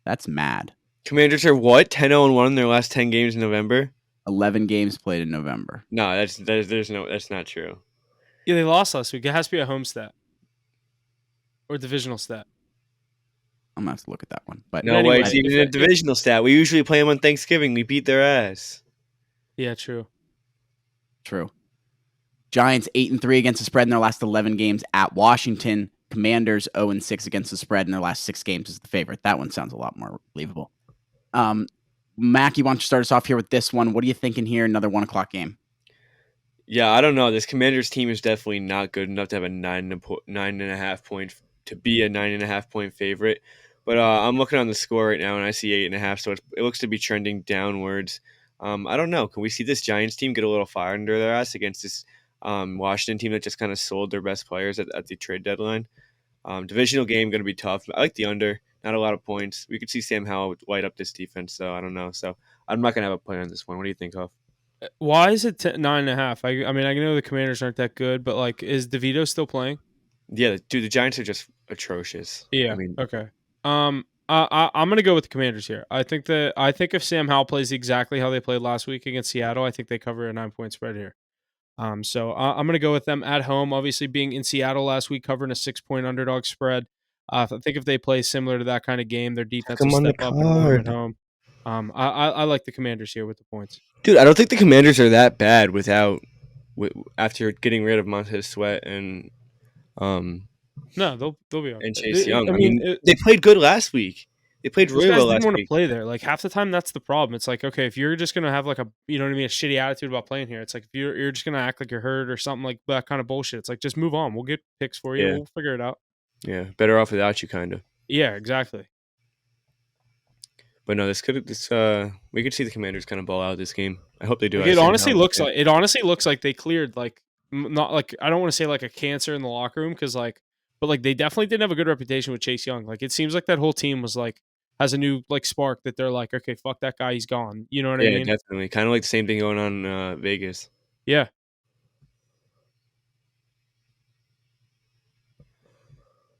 Speaker 1: That's mad.
Speaker 2: Commanders are what? 10-0-1 in their last 10 games in November?
Speaker 1: 11 games played in November.
Speaker 2: No, that's not true.
Speaker 3: Yeah, they lost last week. It has to be a home stat or divisional stat.
Speaker 1: I'm gonna have to look at that one. But
Speaker 2: no way, it's even a divisional stat. We usually play them on Thanksgiving. We beat their ass.
Speaker 3: Yeah, true.
Speaker 1: Giants 8-3 against the spread in their last 11 games at Washington. Commanders 0-6 against the spread in their last 6 games as the favorite. That one sounds a lot more believable. Mackie, why don't you start us off here with this one? What are you thinking here? Another 1 o'clock game.
Speaker 2: Yeah, I don't know. This Commanders team is definitely not good enough to have a 9.5 point to be a 9.5 point favorite. But I'm looking on the score right now and I see 8.5, so it looks to be trending downwards. I don't know. Can we see this Giants team get a little fire under their ass against this Washington team that just kind of sold their best players at the trade deadline? Divisional game going to be tough. I like the under. Not a lot of points. We could see Sam Howell light up this defense, so I don't know. So I'm not going to have a play on this one. What do you think, Huff?
Speaker 3: Why is it 9.5? I mean, I know the Commanders aren't that good, but like, is DeVito still playing?
Speaker 2: Yeah, dude, the Giants are just atrocious.
Speaker 3: Yeah. Okay. I'm going to go with the Commanders here. I think if Sam Howell plays exactly how they played last week against Seattle, I think they cover a 9-point spread here. So I'm going to go with them at home. Obviously, being in Seattle last week, covering a 6-point underdog spread. I think if they play similar to that kind of game, their defense will step up and win at home. I like the Commanders here with the points.
Speaker 2: Dude, I don't think the Commanders are that bad after getting rid of Montez Sweat and
Speaker 3: no, they'll be all right.
Speaker 2: And Chase Young. I mean, they played good last week. They played really well last week.
Speaker 3: Want to play there. Like half the time, that's the problem. It's like, okay, if you're just gonna have like a, you know what I mean, a shitty attitude about playing here, it's like if you're just gonna act like you're hurt or something like that kind of bullshit. It's like just move on. We'll get picks for you.
Speaker 2: Yeah.
Speaker 3: We'll figure it out.
Speaker 2: Yeah, better off without you, kind of.
Speaker 3: Yeah, exactly.
Speaker 2: But no, we could see the Commanders kind of ball out this game. I hope they do.
Speaker 3: Like it honestly looks like they cleared like not like I don't want to say like a cancer in the locker room because like, but like they definitely didn't have a good reputation with Chase Young. Like it seems like that whole team was like has a new like spark that they're like, okay, fuck that guy, he's gone. You know what I mean?
Speaker 2: Yeah, definitely. Kind of like the same thing going on in Vegas.
Speaker 3: Yeah.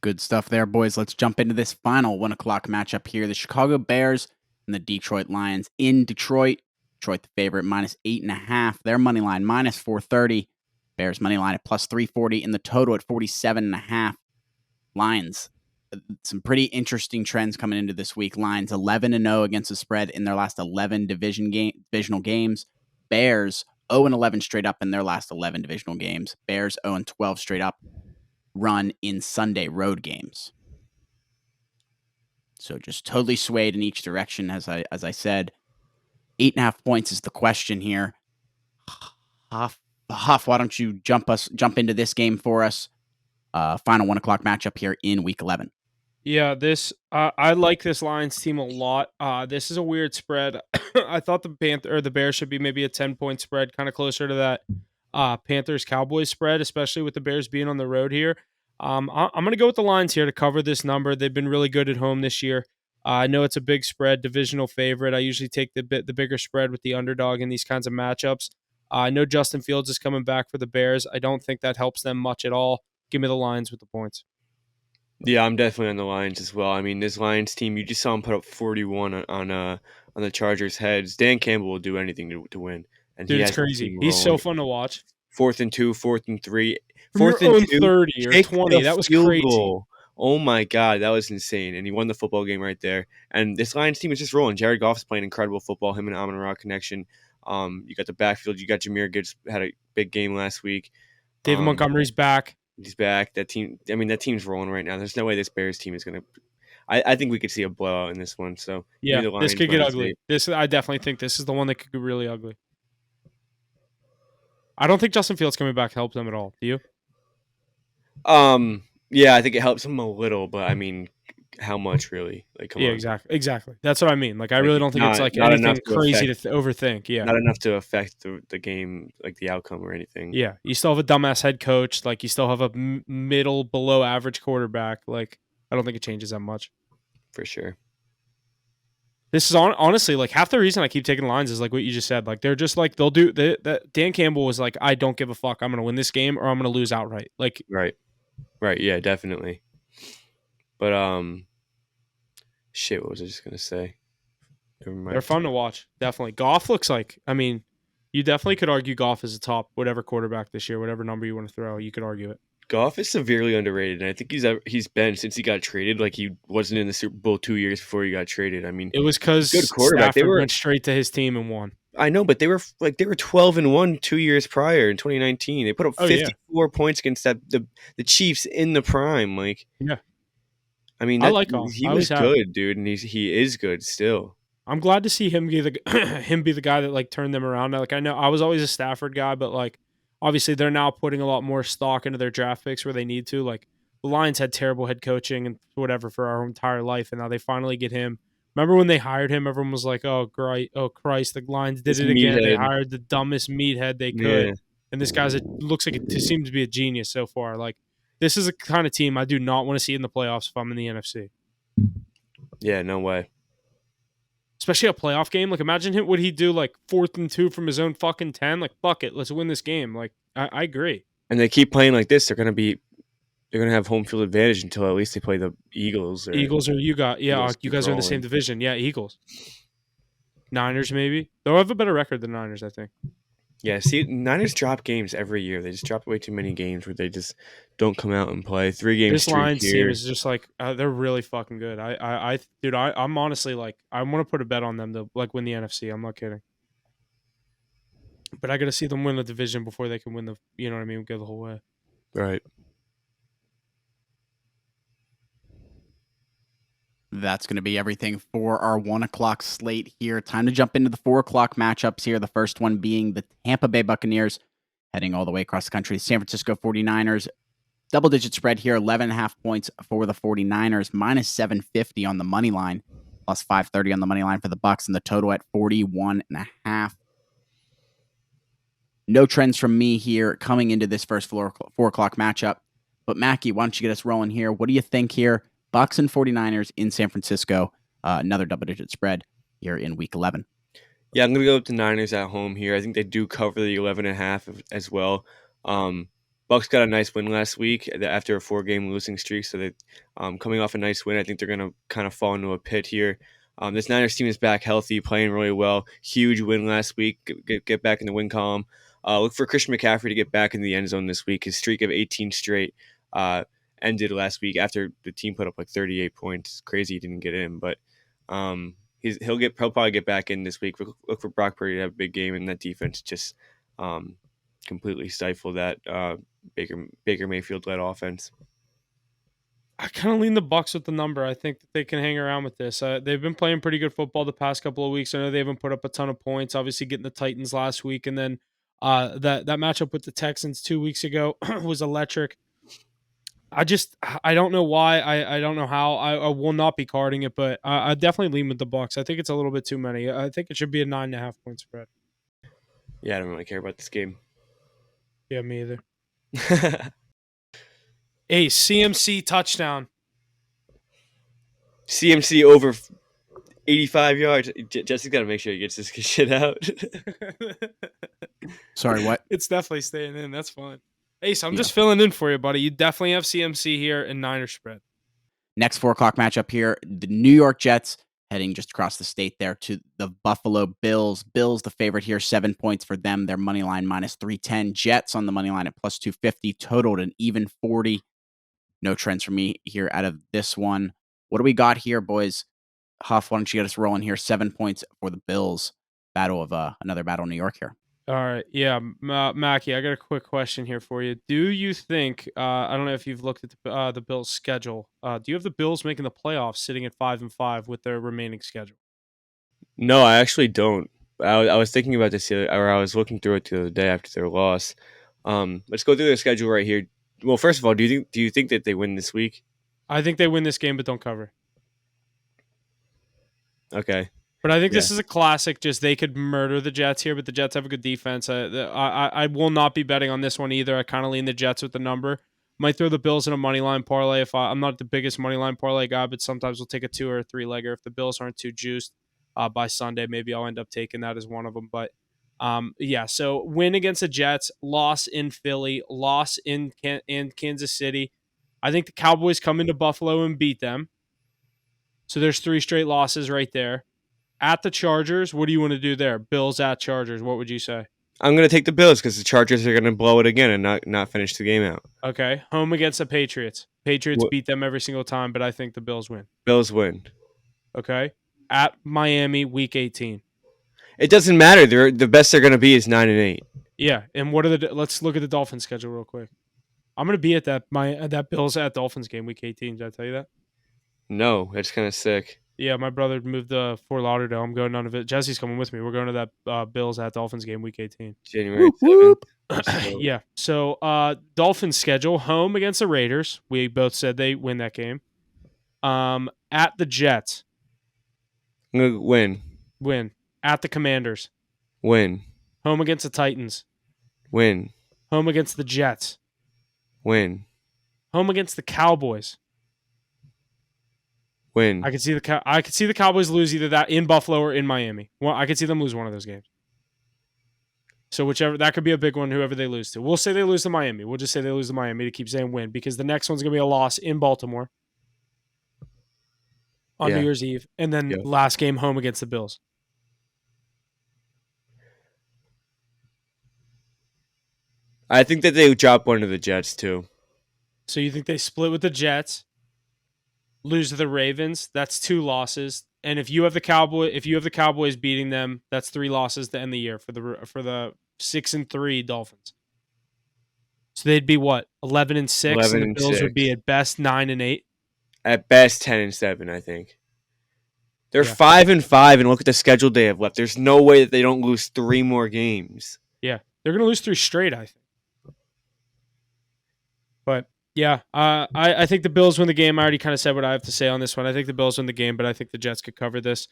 Speaker 1: Good stuff there, boys. Let's jump into this final 1 o'clock matchup here. The Chicago Bears and the Detroit Lions in Detroit. Detroit the favorite, -8.5. Their money line, -430. Bears money line at +340 and the total at 47.5. Lions, some pretty interesting trends coming into this week. Lions 11-0 against the spread in their last 11 divisional games. Bears 0-11 straight up in their last 11 divisional games. Bears 0-12 straight up run in Sunday road games. So just totally swayed in each direction, as I said. 8.5 points is the question here. Huff, why don't you jump into this game for us? Final 1 o'clock matchup here in Week 11.
Speaker 3: Yeah, I like this Lions team a lot. This is a weird spread. I thought the Bears should be maybe a 10-point spread, kind of closer to that Panthers-Cowboys spread, especially with the Bears being on the road here. I'm going to go with the Lions here to cover this number. They've been really good at home this year. I know it's a big spread, divisional favorite. I usually take the bigger spread with the underdog in these kinds of matchups. I know Justin Fields is coming back for the Bears. I don't think that helps them much at all. Give me the Lions with the points.
Speaker 2: Yeah, I'm definitely on the Lions as well. I mean, this Lions team, you just saw them put up 41 on the Chargers' heads. Dan Campbell will do anything to win. And
Speaker 3: dude, it's crazy. He's so fun to watch.
Speaker 2: 4th and 2, 4th and 3,
Speaker 3: From your
Speaker 2: 4th and
Speaker 3: own
Speaker 2: 2.
Speaker 3: 30 or
Speaker 2: Kick
Speaker 3: 20.
Speaker 2: the
Speaker 3: That was
Speaker 2: field
Speaker 3: crazy.
Speaker 2: goal. Oh my God, that was insane. And he won the football game right there. And this Lions team is just rolling. Jared Goff's playing incredible football. Him and Amon-Ra connection. You got the backfield. You got Jahmyr Gibbs had a big game last week.
Speaker 3: David Montgomery's back.
Speaker 2: He's back. That team's rolling right now. There's no way this Bears team is going to. I think we could see a blowout in this one. So
Speaker 3: Yeah,
Speaker 2: the
Speaker 3: this could get
Speaker 2: Lions
Speaker 3: ugly. I definitely think this is the one that could get really ugly. I don't think Justin Fields coming back helped them at all. Do you?
Speaker 2: Yeah, I think it helps him a little, but I mean, how much really? Like, come on.
Speaker 3: Exactly. That's what I mean. Like, I really don't think it's like
Speaker 2: not
Speaker 3: anything
Speaker 2: enough to
Speaker 3: crazy
Speaker 2: affect-
Speaker 3: to overthink. Yeah,
Speaker 2: Not enough to affect the game, like the outcome or anything.
Speaker 3: yeah. You still have a dumbass head coach. Like, you still have a middle below average quarterback. Like, I don't think it changes that much.
Speaker 2: For sure.
Speaker 3: This is honestly like half the reason I keep taking lines is like what you just said. Like, they're just like they'll do that. Dan Campbell was like, I don't give a fuck. I'm gonna win this game or I'm gonna lose outright. Like,
Speaker 2: right. Yeah, definitely. But shit. What was I just gonna say?
Speaker 3: they're fun to watch. Definitely. Goff looks like. I mean, you definitely could argue Goff is a top whatever quarterback this year, whatever number you want to throw. You could argue it.
Speaker 2: Goff is severely underrated, and I think he's been since he got traded. Like he wasn't in the Super Bowl 2 years before he got traded. I mean,
Speaker 3: it was because Stafford went straight to his team and won.
Speaker 2: I know, but they were 12-1 2 years prior in 2019. They put up 54 points against the Chiefs in the prime. Like,
Speaker 3: yeah,
Speaker 2: I mean,
Speaker 3: I like Goff.
Speaker 2: He was good, dude, and he is good still.
Speaker 3: I'm glad to see him be the guy that like turned them around. Like I know I was always a Stafford guy, but like obviously they're now putting a lot more stock into their draft picks where they need to. Like the Lions had terrible head coaching and whatever for our entire life, and now they finally get him. Remember when they hired him? Everyone was like, "Oh, Christ, the Lions did it again." They hired the dumbest meathead they could, and this guy's looks like it seems to be a genius so far. Like this is a kind of team I do not want to see in the playoffs if I'm in the NFC.
Speaker 2: Yeah, no way.
Speaker 3: Especially a playoff game. Like, imagine what he'd do, like, 4th and 2 from his own fucking 10. Like, fuck it. Let's win this game. Like, I agree.
Speaker 2: And they keep playing like this. They're going to have home field advantage until at least they play the Eagles.
Speaker 3: You guys are in the same division. Yeah, Eagles. Niners, maybe. They'll have a better record than Niners, I think.
Speaker 2: Yeah, see, Niners drop games every year. They just drop way too many games where they just don't come out and play. 3 games
Speaker 3: this
Speaker 2: streak
Speaker 3: Lions
Speaker 2: here.
Speaker 3: team is just like they're really fucking good. I'm honestly like I want to put a bet on them to like win the NFC. I'm not kidding. But I got to see them win the division before they can win the. You know what I mean? Go the whole way.
Speaker 2: Right.
Speaker 1: That's going to be everything for our 1 o'clock slate here. Time to jump into the 4 o'clock matchups here. The first one being the Tampa Bay Buccaneers heading all the way across the country. San Francisco 49ers. Double-digit spread here, 11.5 points for the 49ers, minus 750 on the money line, plus 530 on the money line for the Bucs, and the total at 41.5. No trends from me here coming into this first 4 o'clock matchup. But Mackie, why don't you get us rolling here? What do you think here? Bucs and 49ers in San Francisco. Another double-digit spread here in Week 11.
Speaker 2: Yeah, I'm going to go with the Niners at home here. I think they do cover the 11.5 as well. Bucs got a nice win last week after a 4-game losing streak, so they coming off a nice win. I think they're going to kind of fall into a pit here. This Niners team is back healthy, playing really well. Huge win last week. Get back in the win column. Look for Christian McCaffrey to get back in the end zone this week. His streak of 18 straight ended last week after the team put up like 38 points. Crazy he didn't get in, but he'll probably get back in this week. Look for Brock Purdy to have a big game, and that defense just completely stifle that Baker Mayfield-led offense.
Speaker 3: I kind of lean the Bucs with the number. I think that they can hang around with this. They've been playing pretty good football the past couple of weeks. I know they haven't put up a ton of points. Obviously, getting the Titans last week, and then that matchup with the Texans 2 weeks ago was electric. I don't know why. I don't know how. I will not be carding it, but I definitely lean with the Bucs. I think it's a little bit too many. I think it should be a 9.5 point spread.
Speaker 2: Yeah, I don't really care about this game.
Speaker 3: Yeah, me either. A CMC touchdown.
Speaker 2: CMC over 85 yards. Jesse's got to make sure he gets this shit out.
Speaker 1: Sorry, what?
Speaker 3: It's definitely staying in. That's fine. Ace, I'm just filling in for you, buddy. You definitely have CMC here and Niners spread.
Speaker 1: Next 4 o'clock matchup here. The New York Jets heading just across the state there to the Buffalo Bills. Bills, the favorite here, 7 points for them. Their money line minus 310. Jets on the money line at plus 250, totaled an even 40. No trends for me here out of this one. What do we got here, boys? Huff, why don't you get us rolling here? 7 points for the Bills. Another battle in New York here.
Speaker 3: All right. Yeah. Mackie, I got a quick question here for you. Do you think, I don't know if you've looked at the Bills' schedule, do you have the Bills making the playoffs sitting at 5-5 with their remaining schedule?
Speaker 2: No, I actually don't. I was thinking about this, or I was looking through it the other day after their loss. Let's go through their schedule right here. Well, first of all, do you think that they win this week?
Speaker 3: I think they win this game, but don't cover.
Speaker 2: Okay.
Speaker 3: But I think
Speaker 2: Yeah.
Speaker 3: this is a classic. Just they could murder the Jets here, but the Jets have a good defense. I will not be betting on this one either. I kind of lean the Jets with the number. Might throw the Bills in a money line parlay. If I'm not the biggest money line parlay guy, but sometimes we'll take a 2 or a 3 legger. If the Bills aren't too juiced by Sunday, maybe I'll end up taking that as one of them. But yeah, so win against the Jets, loss in Philly, loss in Kansas City. I think the Cowboys come into Buffalo and beat them. So there's 3 straight losses right there. At the Chargers, what do you want to do there? Bills at Chargers, what would you say?
Speaker 2: I'm going to take the Bills because the Chargers are going to blow it again and not finish the game out.
Speaker 3: Okay, home against the Patriots. Patriots
Speaker 2: What?
Speaker 3: beat them every single time, but I think the Bills win.
Speaker 2: Bills win.
Speaker 3: Okay, at Miami, Week 18.
Speaker 2: It doesn't matter. The best they're going to be is 9-8.
Speaker 3: Yeah, and what are let's look at the Dolphins schedule real quick. I'm going to be at that Bills at Dolphins game, Week 18. Did I tell you that?
Speaker 2: No, it's kind of sick.
Speaker 3: Yeah, my brother moved to Fort Lauderdale. I'm going none of it. Jesse's coming with me. We're going to that Bills at Dolphins game, Week 18.
Speaker 2: January 7th.
Speaker 3: Yeah. So Dolphins schedule, home against the Raiders. We both said they win that game. At the Jets.
Speaker 2: I'm going to
Speaker 3: Win. At the Commanders.
Speaker 2: Win.
Speaker 3: Home against the Titans.
Speaker 2: Win.
Speaker 3: Home against the Jets.
Speaker 2: Win.
Speaker 3: Home against the Cowboys.
Speaker 2: Win.
Speaker 3: I could see the Cowboys lose either that in Buffalo or in Miami. Well, I could see them lose one of those games. So whichever, that could be a big one, whoever they lose to. We'll say they lose to Miami. We'll just say they lose to Miami to keep saying win, because the next one's going to be a loss in Baltimore on New Year's Eve. And then last game home against the Bills.
Speaker 2: I think that they drop one to the Jets too.
Speaker 3: So you think they split with the Jets, lose to the Ravens? That's 2 losses. And if you have the Cowboys beating them, that's 3 losses to end the year for the 6-3 Dolphins. So they'd be what, 11-6, and the Bills would be at best 9-8.
Speaker 2: At best 10-7, I think. They're 5-5, and look at the schedule they have left. There's no way that they don't lose 3 more games.
Speaker 3: Yeah, they're going to lose 3 straight, I think. But yeah, I think the Bills win the game. I already kind of said what I have to say on this one. I think the Bills win the game, but I think the Jets could cover this.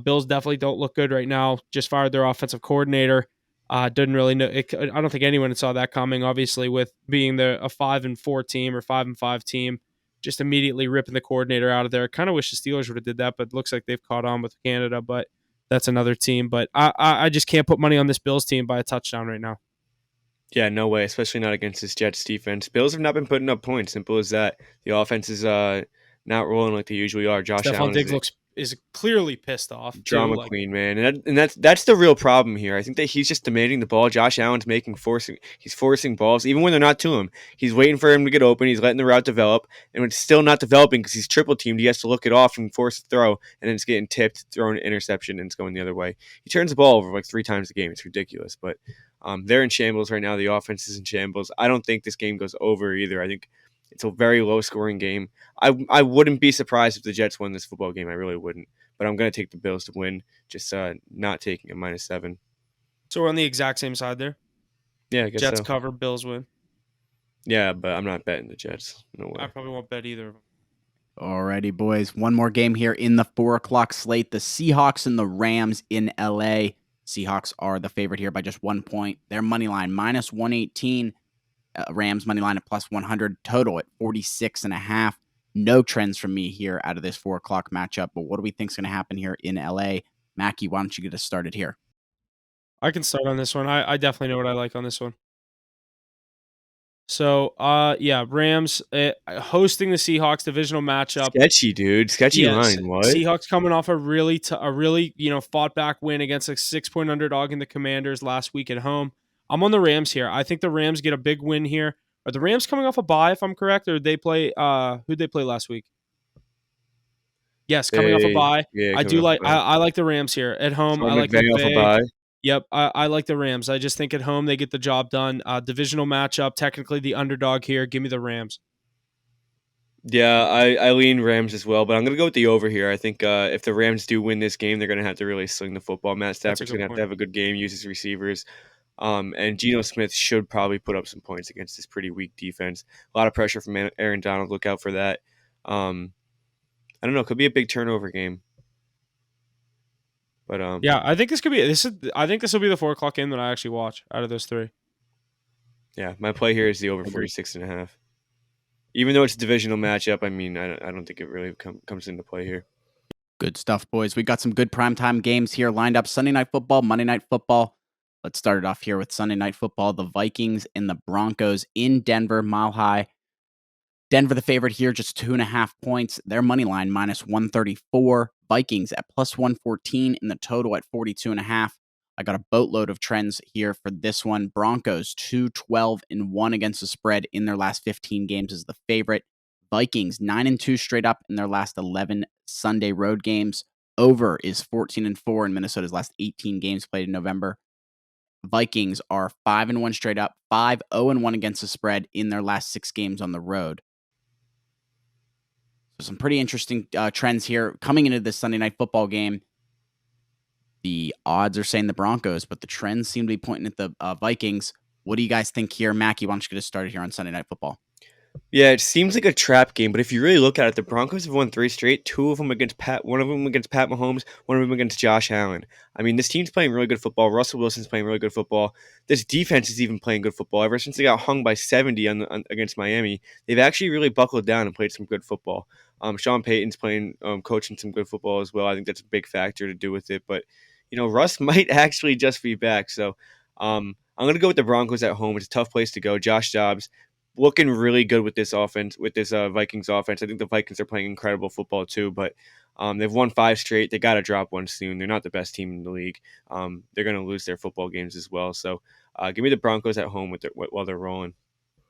Speaker 3: Bills definitely don't look good right now. Just fired their offensive coordinator. Didn't really know. I don't think anyone saw that coming. Obviously, with being a 5-4 team or 5-5 team, just immediately ripping the coordinator out of there. Kind of wish the Steelers would have did that, but it looks like they've caught on with Canada. But that's another team. But I just can't put money on this Bills team by a touchdown right now.
Speaker 2: Yeah, no way, especially not against this Jets defense. Bills have not been putting up points. Simple as that. The offense is not rolling like they usually are. Josh Allen
Speaker 3: is clearly pissed off.
Speaker 2: Drama queen, man, and that's the real problem here. I think that he's just demanding the ball. Josh Allen's he's forcing balls, even when they're not to him. He's waiting for him to get open. He's letting the route develop, and when it's still not developing because he's triple teamed, he has to look it off and force a throw, and then it's getting tipped, thrown an interception, and it's going the other way. He turns the ball over like 3 times a game. It's ridiculous, but they're in shambles right now. The offense is in shambles. I don't think this game goes over either. I think it's a very low-scoring game. I wouldn't be surprised if the Jets won this football game. I really wouldn't. But I'm going to take the Bills to win, just not taking a -7.
Speaker 3: So we're on the exact same side there?
Speaker 2: Yeah, I guess
Speaker 3: Jets
Speaker 2: so.
Speaker 3: cover, Bills win.
Speaker 2: Yeah, but I'm not betting the Jets. No way.
Speaker 3: I probably won't bet either of them.
Speaker 1: Alrighty, boys. One more game here in the 4 o'clock slate. The Seahawks and the Rams in LA. Seahawks are the favorite here by just 1 point. Their money line -118. Rams money line at +100. Total at 46.5. No trends from me here out of this 4 o'clock matchup. But what do we think is going to happen here in LA? Mackie, why don't you get us started here?
Speaker 3: I can start on this one. I definitely know what I like on this one. So, yeah, Rams hosting the Seahawks divisional matchup.
Speaker 2: Sketchy, dude. Sketchy
Speaker 3: Yes,
Speaker 2: line. What?
Speaker 3: Seahawks coming off a really fought back win against a 6-point underdog in the Commanders last week at home. I'm on the Rams here. I think the Rams get a big win here. Are the Rams coming off a bye, if I'm correct, or did they play? Who'd they play last week? Yes, coming off a bye.
Speaker 2: Yeah,
Speaker 3: I
Speaker 2: coming
Speaker 3: do
Speaker 2: off
Speaker 3: like.
Speaker 2: a bye.
Speaker 3: I like the Rams here at home. I
Speaker 2: Sean
Speaker 3: like
Speaker 2: McVay off a
Speaker 3: McVay.
Speaker 2: bye.
Speaker 3: Yep, I like the Rams. I just think at home they get the job done. Divisional matchup, technically the underdog here. Give me the Rams.
Speaker 2: Yeah, I lean Rams as well, but I'm gonna go with the over here. I think if the Rams do win this game, they're gonna have to really sling the football. Matt
Speaker 3: That's a
Speaker 2: Stafford's
Speaker 3: good
Speaker 2: gonna
Speaker 3: point.
Speaker 2: have a good game, use his receivers. And Geno Smith should probably put up some points against this pretty weak defense. A lot of pressure from Aaron Donald. Look out for that. I don't know. Could be a big turnover game. But
Speaker 3: Yeah, I think this could be. I think this will be the 4 o'clock game that I actually watch out of those three.
Speaker 2: yeah, my play here is the over
Speaker 3: Agreed.
Speaker 2: 46.5. Even though it's a divisional matchup, I mean, I don't think it really comes into play here.
Speaker 1: Good stuff, boys. We got some good primetime games here lined up. Sunday Night Football, Monday Night Football. Let's start it off here with Sunday Night Football. The Vikings and the Broncos in Denver, Mile High. Denver, the favorite here, just 2.5 points. Their money line minus 134. Vikings at plus 114 in the total at 42.5. I got a boatload of trends here for this one. Broncos 2-12-1 against the spread in their last 15 games as the favorite. Vikings 9-2 straight up in their last 11 Sunday road games. Over is 14-4 in Minnesota's last 18 games played in November. Vikings are 5-1 straight up, 5-0-1 against the spread in their last 6 games on the road. So some pretty interesting trends here coming into this Sunday Night Football game. The odds are saying the Broncos, but the trends seem to be pointing at the Vikings. What do you guys think here? Mackie, why don't you get us started here on Sunday Night Football?
Speaker 2: Yeah, it seems like a trap game, but if you really look at it, the Broncos have won 3 straight. 2 of them against one of them against Pat Mahomes, one of them against Josh Allen. I mean, this team's playing really good football. Russell Wilson's playing really good football. This defense is even playing good football. Ever since they got hung by 70 against Miami, they've actually really buckled down and played some good football. Sean Payton's playing, coaching some good football as well. I think that's a big factor to do with it. But Russ might actually just be back. So I'm going to go with the Broncos at home. It's a tough place to go. Josh Dobbs looking really good with this offense, with this Vikings offense. I think the Vikings are playing incredible football too, but they've won 5 straight. They got to drop one soon. They're not the best team in the league. They're going to lose their football games as well. So give me the Broncos at home while they're rolling.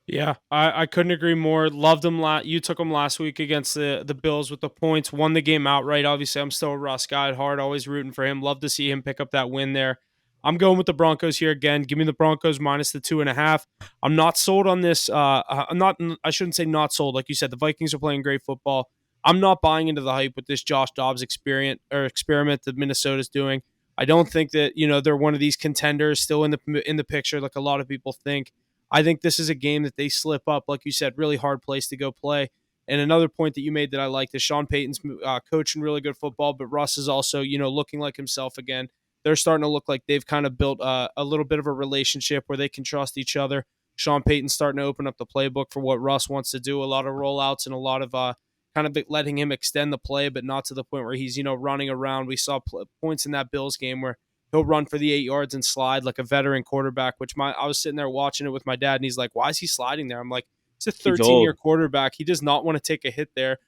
Speaker 3: Yeah, I couldn't agree more. Loved them. You took them last week against the Bills with the points. Won the game outright. Obviously, I'm still a Russ guy at heart. Always rooting for him. Love to see him pick up that win there. I'm going with the Broncos here again. Give me the Broncos minus the 2.5. I'm not sold on this. I'm not. I shouldn't say not sold. Like you said, the Vikings are playing great football. I'm not buying into the hype with this Josh Dobbs experiment that Minnesota's doing. I don't think that they're one of these contenders still in the picture like a lot of people think. I think this is a game that they slip up, like you said, really hard place to go play. And another point that you made that I like is Sean Payton's coaching really good football, but Russ is also looking like himself again. They're starting to look like they've kind of built a little bit of a relationship where they can trust each other. Sean Payton's starting to open up the playbook for what Russ wants to do, a lot of rollouts and a lot of kind of letting him extend the play, but not to the point where he's running around. We saw points in that Bills game where he'll run for the 8 yards and slide like a veteran quarterback, which I was sitting there watching it with my dad, and he's like, why is he sliding there? I'm like, it's a
Speaker 2: He's
Speaker 3: 13-year
Speaker 2: old.
Speaker 3: quarterback. He does not want to take a hit there.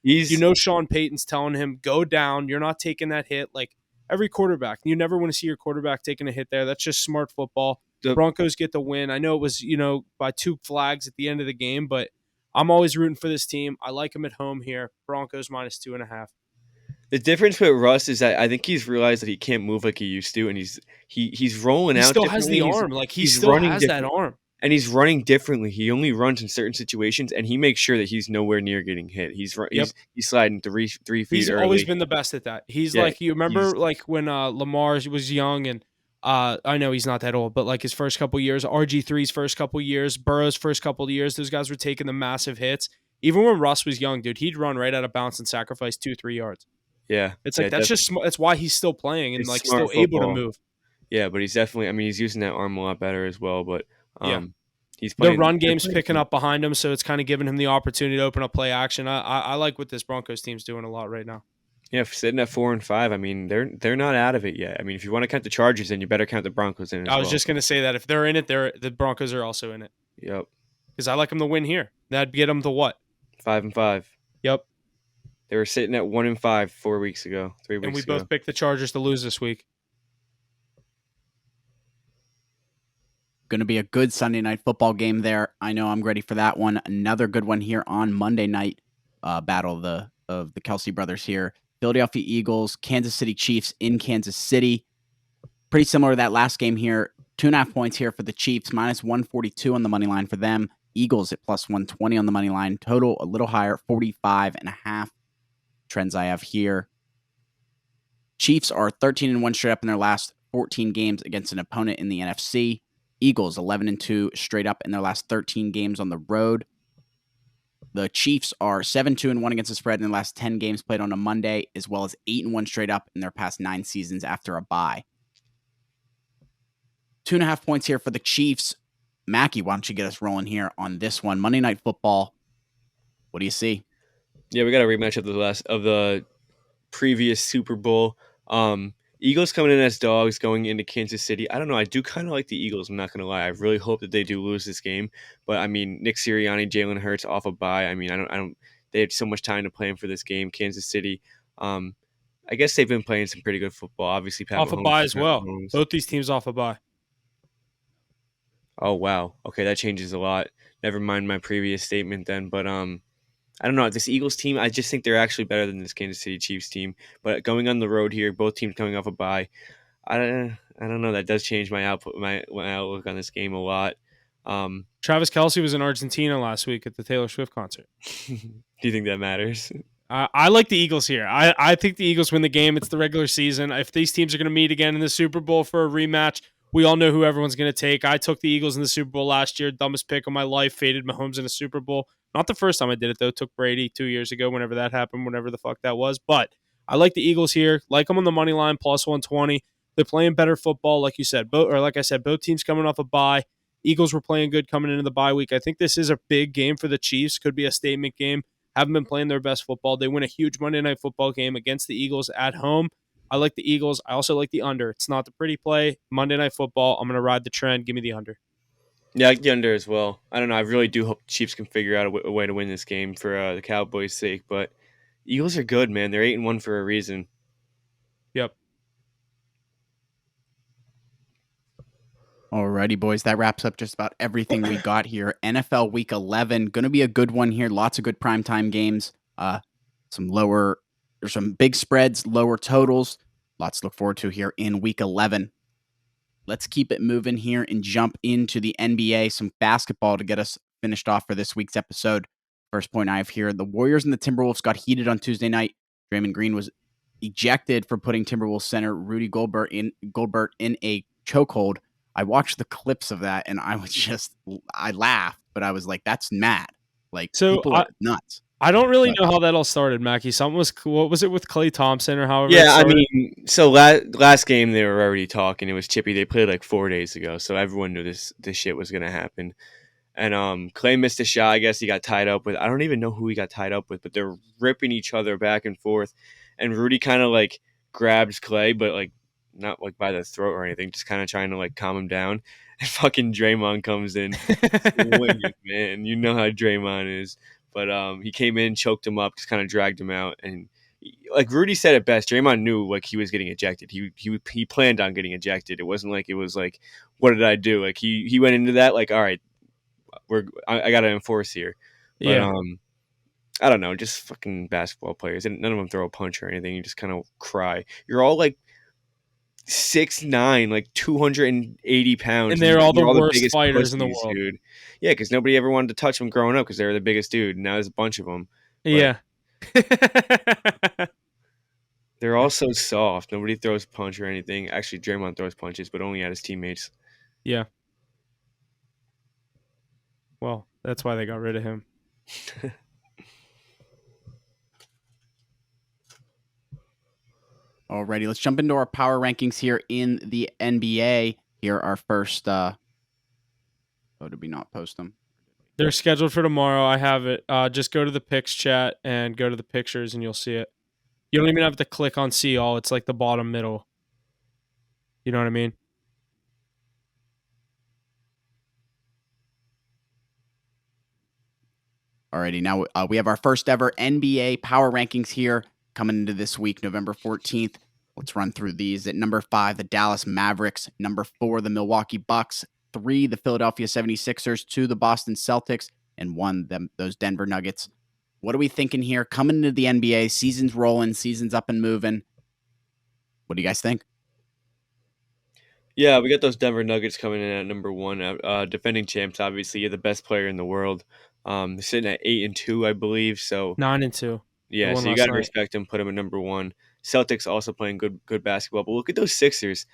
Speaker 3: Sean Payton's telling him, go down. You're not taking that hit. Like every quarterback, you never want to see your quarterback taking a hit there. That's just smart football. Broncos get the win. I know it was, by 2 flags at the end of the game, but I'm always rooting for this team. I like them at home here. Broncos minus 2.5.
Speaker 2: The difference with Russ is that I think he's realized that he can't move like he used to, and he's rolling
Speaker 3: He
Speaker 2: out.
Speaker 3: still has the
Speaker 2: differently.
Speaker 3: arm. Like he
Speaker 2: He's
Speaker 3: still
Speaker 2: running
Speaker 3: has that arm.
Speaker 2: and he's running differently. He only runs in certain situations, and he makes sure that he's nowhere near getting hit. He's sliding 3 feet
Speaker 3: He's
Speaker 2: early.
Speaker 3: always been the best at that. He's like, you remember like when Lamar was young, and I know he's not that old, but like his first couple years, RG3's first couple years, Burrow's first couple of years, those guys were taking the massive hits. Even when Russ was young, dude, he'd run right out of bounds and sacrifice 2-3 yards.
Speaker 2: Yeah,
Speaker 3: it's like that's why he's still playing and like still able to move.
Speaker 2: Yeah, but he's definitely. I mean, he's using that arm a lot better as well. But he's
Speaker 3: playing. The run game's picking up behind him, so it's kind of giving him the opportunity to open up play action. I like what this Broncos team's doing a lot right now.
Speaker 2: Yeah, sitting at 4-5. I mean, they're not out of it yet. I mean, if you want to count the Chargers, then you better count the Broncos in.
Speaker 3: I was just gonna say that if they're in it, the Broncos are also in it.
Speaker 2: Yep.
Speaker 3: because I like them to win here. That'd get them to what?
Speaker 2: 5-5.
Speaker 3: Yep.
Speaker 2: They were sitting at 1-5 4 weeks ago, 3
Speaker 3: And we
Speaker 2: weeks ago.
Speaker 3: both picked the Chargers to lose this week.
Speaker 1: Going to be a good Sunday night football game there. I know I'm ready for that one. Another good one here on Monday night. Battle of the Kelsey brothers here. Philadelphia Eagles, Kansas City Chiefs in Kansas City. Pretty similar to that last game here. 2.5 points here for the Chiefs, minus 142 on the money line for them. Eagles at plus 120 on the money line. Total a little higher, 45.5. Trends I have here. Chiefs are 13-1 straight up in their last 14 games against an opponent in the NFC. Eagles 11-2 straight up in their last 13 games on the road. The Chiefs are 7-2-1 against the spread in their last 10 games played on a Monday, as well as 8-1 straight up in their past 9 seasons after a bye. 2.5 points here for the Chiefs. Mackie, why don't you get us rolling here on this one? Monday Night Football. What do you see?
Speaker 2: Yeah, we got a rematch of the previous Super Bowl. Eagles coming in as dogs going into Kansas City. I don't know. I do kind of like the Eagles. I'm not going to lie. I really hope that they do lose this game. But I mean, Nick Sirianni, Jalen Hurts off a bye. I mean, I don't. They had so much time to plan for this game. Kansas City. I guess they've been playing some pretty good football. Obviously, Pat
Speaker 3: Off a
Speaker 2: Mahomes.
Speaker 3: bye as
Speaker 2: Pat
Speaker 3: well.
Speaker 2: Mahomes.
Speaker 3: Both these teams off a bye.
Speaker 2: Oh wow. Okay, that changes a lot. Never mind my previous statement then. But I don't know. This Eagles team, I just think they're actually better than this Kansas City Chiefs team. But going on the road here, both teams coming off a bye, I don't know. That does change my outlook on this game a lot.
Speaker 3: Travis Kelce was in Argentina last week at the Taylor Swift concert.
Speaker 2: Do you think that matters?
Speaker 3: I like the Eagles here. I think the Eagles win the game. It's the regular season. If these teams are going to meet again in the Super Bowl for a rematch, we all know who everyone's going to take. I took the Eagles in the Super Bowl last year. Dumbest pick of my life. Faded Mahomes in a Super Bowl. Not the first time I did it, though. Took Brady 2 years ago, whenever that happened, whenever the fuck that was. But I like the Eagles here. Like them on the money line, plus 120. They're playing better football, like you said. Like I said, both teams coming off a bye. Eagles were playing good coming into the bye week. I think this is a big game for the Chiefs. Could be a statement game. Haven't been playing their best football. They win a huge Monday Night Football game against the Eagles at home. I like the Eagles. I also like the under. It's not the pretty play. Monday Night Football. I'm going to ride the trend. Give me the under.
Speaker 2: Yeah, I like the under as well. I don't know. I really do hope the Chiefs can figure out a way to win this game for the Cowboys' sake. But Eagles are good, man. They're 8-1 for a reason.
Speaker 3: Yep.
Speaker 1: Alrighty, boys. That wraps up just about everything we got here. NFL Week 11. Going to be a good one here. Lots of good primetime games. There's some big spreads, lower totals. Lots to look forward to here in Week 11. Let's keep it moving here and jump into the NBA. Some basketball to get us finished off for this week's episode. First point I have here. The Warriors and the Timberwolves got heated on Tuesday night. Draymond Green was ejected for putting Timberwolves center Rudy Goldberg in a chokehold. I watched the clips of that and I laughed, but I was like, that's mad. Like, people are nuts.
Speaker 3: I don't really know how that all started, Mackie. What was it with Klay Thompson or however?
Speaker 2: Yeah, I mean, so last game they were already talking. It was chippy. They played like 4 days ago, so everyone knew this shit was gonna happen. And Klay missed a shot. I guess he got tied up with. I don't even know who he got tied up with, but they're ripping each other back and forth. And Rudy kind of like grabs Klay, but like not like by the throat or anything, just kind of trying to like calm him down. And fucking Draymond comes in, swinging, man. You know how Draymond is. But he came in, choked him up, just kind of dragged him out, and like Rudy said it best. Draymond knew like he was getting ejected. He planned on getting ejected. It wasn't like it was like, what did I do? Like he went into that like, all right, I got to enforce here. But
Speaker 3: yeah.
Speaker 2: I don't know, just fucking basketball players, and none of them throw a punch or anything. You just kind of cry. You're all like 6'9", like 280 pounds,
Speaker 3: and they're all the worst
Speaker 2: biggest
Speaker 3: fighters in the
Speaker 2: pussies,
Speaker 3: world,
Speaker 2: dude. Yeah, because nobody ever wanted to touch them growing up because they were the biggest dude. Now there's a bunch of them.
Speaker 3: Yeah.
Speaker 2: They're all so soft. Nobody throws a punch or anything. Actually, Draymond throws punches, but only at his teammates.
Speaker 3: Yeah. Well, that's why they got rid of him.
Speaker 1: Alrighty, let's jump into our power rankings here in the NBA. Here our first. Did we not post them?
Speaker 3: They're scheduled for tomorrow. I have it. Just go to the picks chat and go to the pictures, and you'll see it. You don't even have to click on see all. It's like the bottom middle. You know what I mean?
Speaker 1: Alrighty, now we have our first ever NBA power rankings here coming into this week, November 14th. Let's run through these. At number 5, the Dallas Mavericks. Number 4, the Milwaukee Bucks. 3, the Philadelphia 76ers. 2, the Boston Celtics. And 1, those Denver Nuggets. What are we thinking here? Coming into the NBA, season's rolling, season's up and moving. What do you guys think?
Speaker 2: Yeah, we got those Denver Nuggets coming in at number 1. Defending champs, obviously, you're the best player in the world. They're sitting at 8-2, I believe. So
Speaker 3: 9-2. They
Speaker 2: yeah,
Speaker 3: won
Speaker 2: so you
Speaker 3: last
Speaker 2: got to
Speaker 3: night.
Speaker 2: respect them, put them at number 1. Celtics also playing good basketball, but look at those Sixers.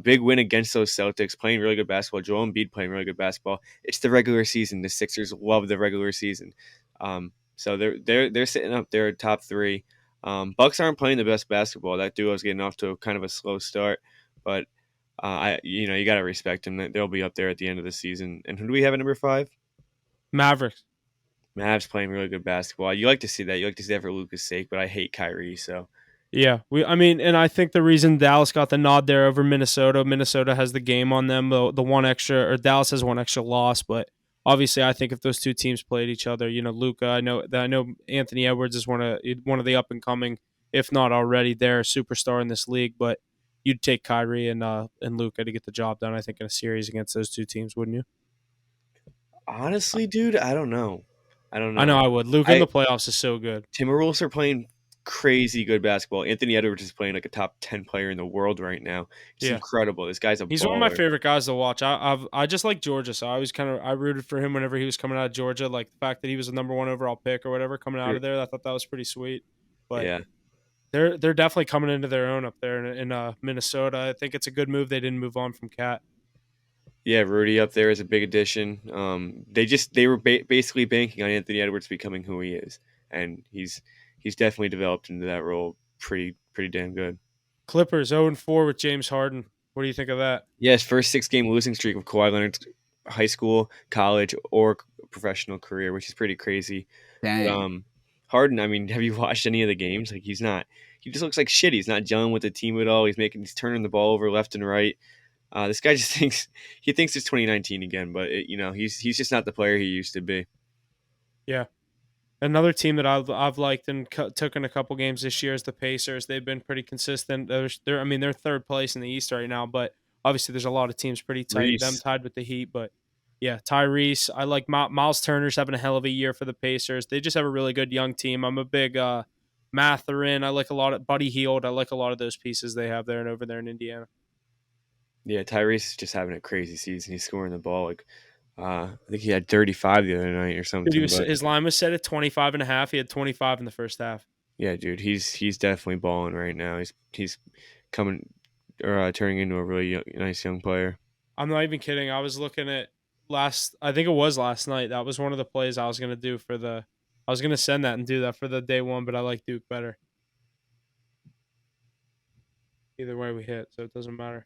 Speaker 2: Big win against those Celtics, playing really good basketball. Joel Embiid playing really good basketball. It's the regular season. The Sixers love the regular season, so they're sitting up there at top 3. Bucks aren't playing the best basketball. That duo is getting off to kind of a slow start, but you got to respect them. They'll be up there at the end of the season. And who do we have at number 5?
Speaker 3: Mavericks.
Speaker 2: Mavs playing really good basketball. You like to see that. You like to see that for Luka's sake, but I hate Kyrie. So
Speaker 3: Yeah, and I think the reason Dallas got the nod there over Minnesota has the game on them. The one extra, or Dallas has one extra loss, but obviously, I think if those two teams played each other, Luka, I know Anthony Edwards is one of the up and coming, if not already there, superstar in this league. But you'd take Kyrie and Luka to get the job done. I think in a series against those two teams, wouldn't you?
Speaker 2: honestly, dude, I don't know. I don't
Speaker 3: I know
Speaker 2: know.
Speaker 3: I would. Luka in
Speaker 2: I
Speaker 3: the playoffs is so good.
Speaker 2: Timberwolves are playing crazy good basketball. Anthony Edwards is playing like a top 10 player in the world right now. It's
Speaker 3: Yeah.
Speaker 2: incredible. This guy's a
Speaker 3: He's one of my
Speaker 2: baller.
Speaker 3: favorite guys to watch. I just like Georgia, so I rooted for him whenever he was coming out of Georgia. Like the fact that he was the number 1 overall pick or whatever coming out of there, I thought that was pretty sweet. But
Speaker 2: Yeah.
Speaker 3: they're definitely coming into their own up there in Minnesota. I think it's a good move they didn't move on from Cat.
Speaker 2: Yeah, Rudy up there is a big addition. They were basically banking on Anthony Edwards becoming who he is, and he's definitely developed into that role pretty damn good.
Speaker 3: Clippers 0-4 with James Harden. What do you think of that?
Speaker 2: Yes, first 6-game losing streak of Kawhi Leonard's high school, college, or professional career, which is pretty crazy. But,
Speaker 1: Dang.
Speaker 2: Harden, I mean, have you watched any of the games? Like he just looks like shit. He's not gelling with the team at all. He's turning the ball over left and right. This guy just thinks it's 2019 again, but he's just not the player he used to be.
Speaker 3: Yeah. Another team that I've liked and took in a couple games this year is the Pacers. They've been pretty consistent. They're third place in the East right now, but obviously there's a lot of teams pretty tight. Them
Speaker 2: Reese,
Speaker 3: tied with the Heat, but yeah, Tyrese. I like Miles Turner's having a hell of a year for the Pacers. They just have a really good young team. I'm a big Mathurin. I like a lot of Buddy Hield. I like a lot of those pieces they have there and over there in Indiana.
Speaker 2: yeah, Tyrese is just having a crazy season. He's scoring the ball like I think he had 35 the other night or something. But
Speaker 3: His line was set at 25 and a half. He had 25 in the first half.
Speaker 2: yeah, dude, he's definitely balling right now. He's coming or turning into a really nice young player.
Speaker 3: I'm not even kidding. I was looking at I think it was last night. That was one of the plays I was going to do I was going to send that and do that for the day one, but I like Duke better. Either way we hit, so it doesn't matter.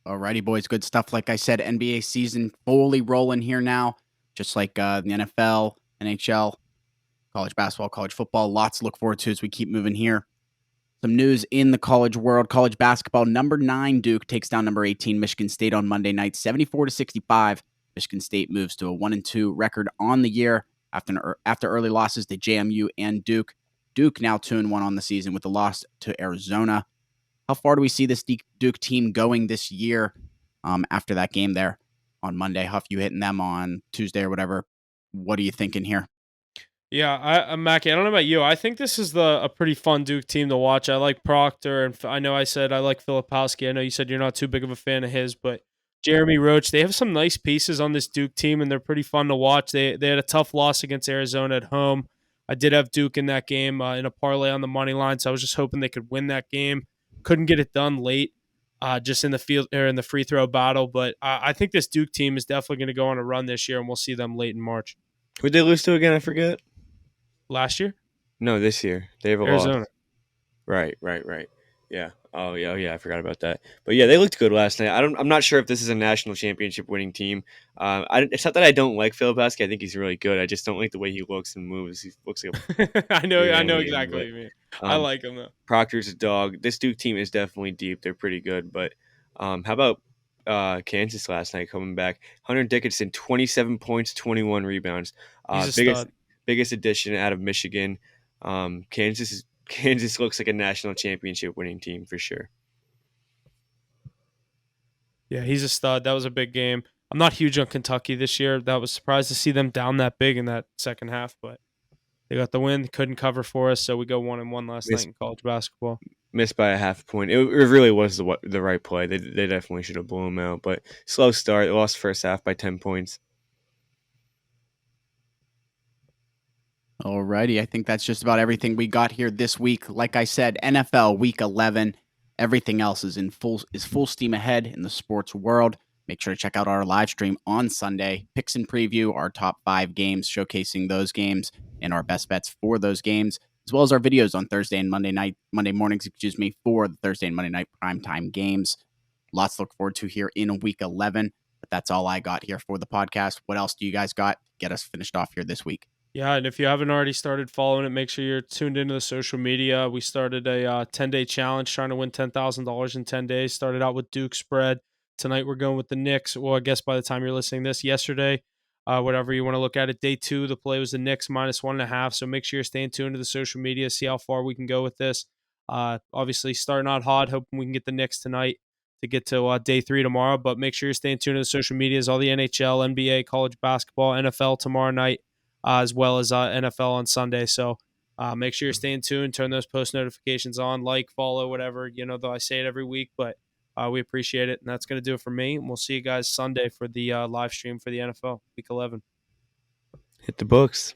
Speaker 1: Alrighty, boys. Good stuff. Like I said, NBA season fully rolling here now, just like the NFL, NHL, college basketball, college football. Lots to look forward to as we keep moving here. Some news in the college world. College basketball, number 9 Duke takes down number 18 Michigan State on Monday night, 74-65. Michigan State moves to a 1-2 record on the year after early losses to JMU and Duke. Duke now 2-1 on the season with the loss to Arizona. How far do we see this Duke team going this year after that game there on Monday? Huff, you hitting them on Tuesday or whatever. What are you thinking here?
Speaker 3: Yeah, Mackie, I don't know about you. I think this is a pretty fun Duke team to watch. I like Proctor, and I know I said I like Filipowski. I know you said you're not too big of a fan of his, but Jeremy Roach, they have some nice pieces on this Duke team, and they're pretty fun to watch. They had a tough loss against Arizona at home. I did have Duke in that game in a parlay on the money line, so I was just hoping they could win that game. Couldn't get it done late, just in the field or in the free throw battle. But I think this Duke team is definitely going to go on a run this year, and we'll see them late in March.
Speaker 2: Who'd they lose to again? I forget.
Speaker 3: Last year,
Speaker 2: No, this year they have a
Speaker 3: Arizona.
Speaker 2: loss. Right. Yeah. Oh yeah. I forgot about that. But yeah, they looked good last night. I'm not sure if this is a national championship winning team. It's not that I don't like Filipowski. I think he's really good. I just don't like the way he looks and moves. He looks like
Speaker 3: I know
Speaker 2: alien,
Speaker 3: exactly
Speaker 2: but,
Speaker 3: what you mean. I like him though.
Speaker 2: Proctor's a dog. This Duke team is definitely deep. They're pretty good. But how about Kansas last night, coming back. Hunter Dickinson, 27 points, 21 rebounds.
Speaker 3: He's a
Speaker 2: Biggest
Speaker 3: stud.
Speaker 2: biggest addition out of Michigan. Kansas looks like a national championship winning team for sure.
Speaker 3: Yeah, he's a stud. That was a big game. I'm not huge on Kentucky this year. That was surprised to see them down that big in that second half, but they got the win. Couldn't cover for us, so we go 1-1 last night
Speaker 2: Missed,
Speaker 3: in college basketball.
Speaker 2: missed by a half point. It really was the right play. They definitely should have blown them out, but slow start. They lost first half by 10 points.
Speaker 1: Alrighty, I think that's just about everything we got here this week. Like I said, NFL Week 11. Everything else is full steam ahead in the sports world. Make sure to check out our live stream on Sunday. Picks and preview our top 5 games, showcasing those games and our best bets for those games, as well as our videos on Thursday and Monday mornings, for the Thursday and Monday night primetime games. Lots to look forward to here in Week 11. But that's all I got here for the podcast. What else do you guys got to get us finished off here this week?
Speaker 3: Yeah, and if you haven't already started following it, make sure you're tuned into the social media. We started a 10-day challenge trying to win $10,000 in 10 days. Started out with Duke spread. Tonight we're going with the Knicks. Well, I guess by the time you're listening to this, yesterday, whatever you want to look at it. Day 2, the play was the Knicks -1.5. So make sure you're staying tuned to the social media, see how far we can go with this. Obviously, starting out hot, hoping we can get the Knicks tonight to get to day 3 tomorrow. But make sure you're staying tuned to the social medias, all the NHL, NBA, college basketball, NFL tomorrow night. As well as NFL on Sunday. So make sure you're staying tuned, turn those post notifications on, like, follow, whatever. Though I say it every week, but we appreciate it. And that's going to do it for me. And we'll see you guys Sunday for the live stream for the NFL Week 11.
Speaker 2: Hit the books.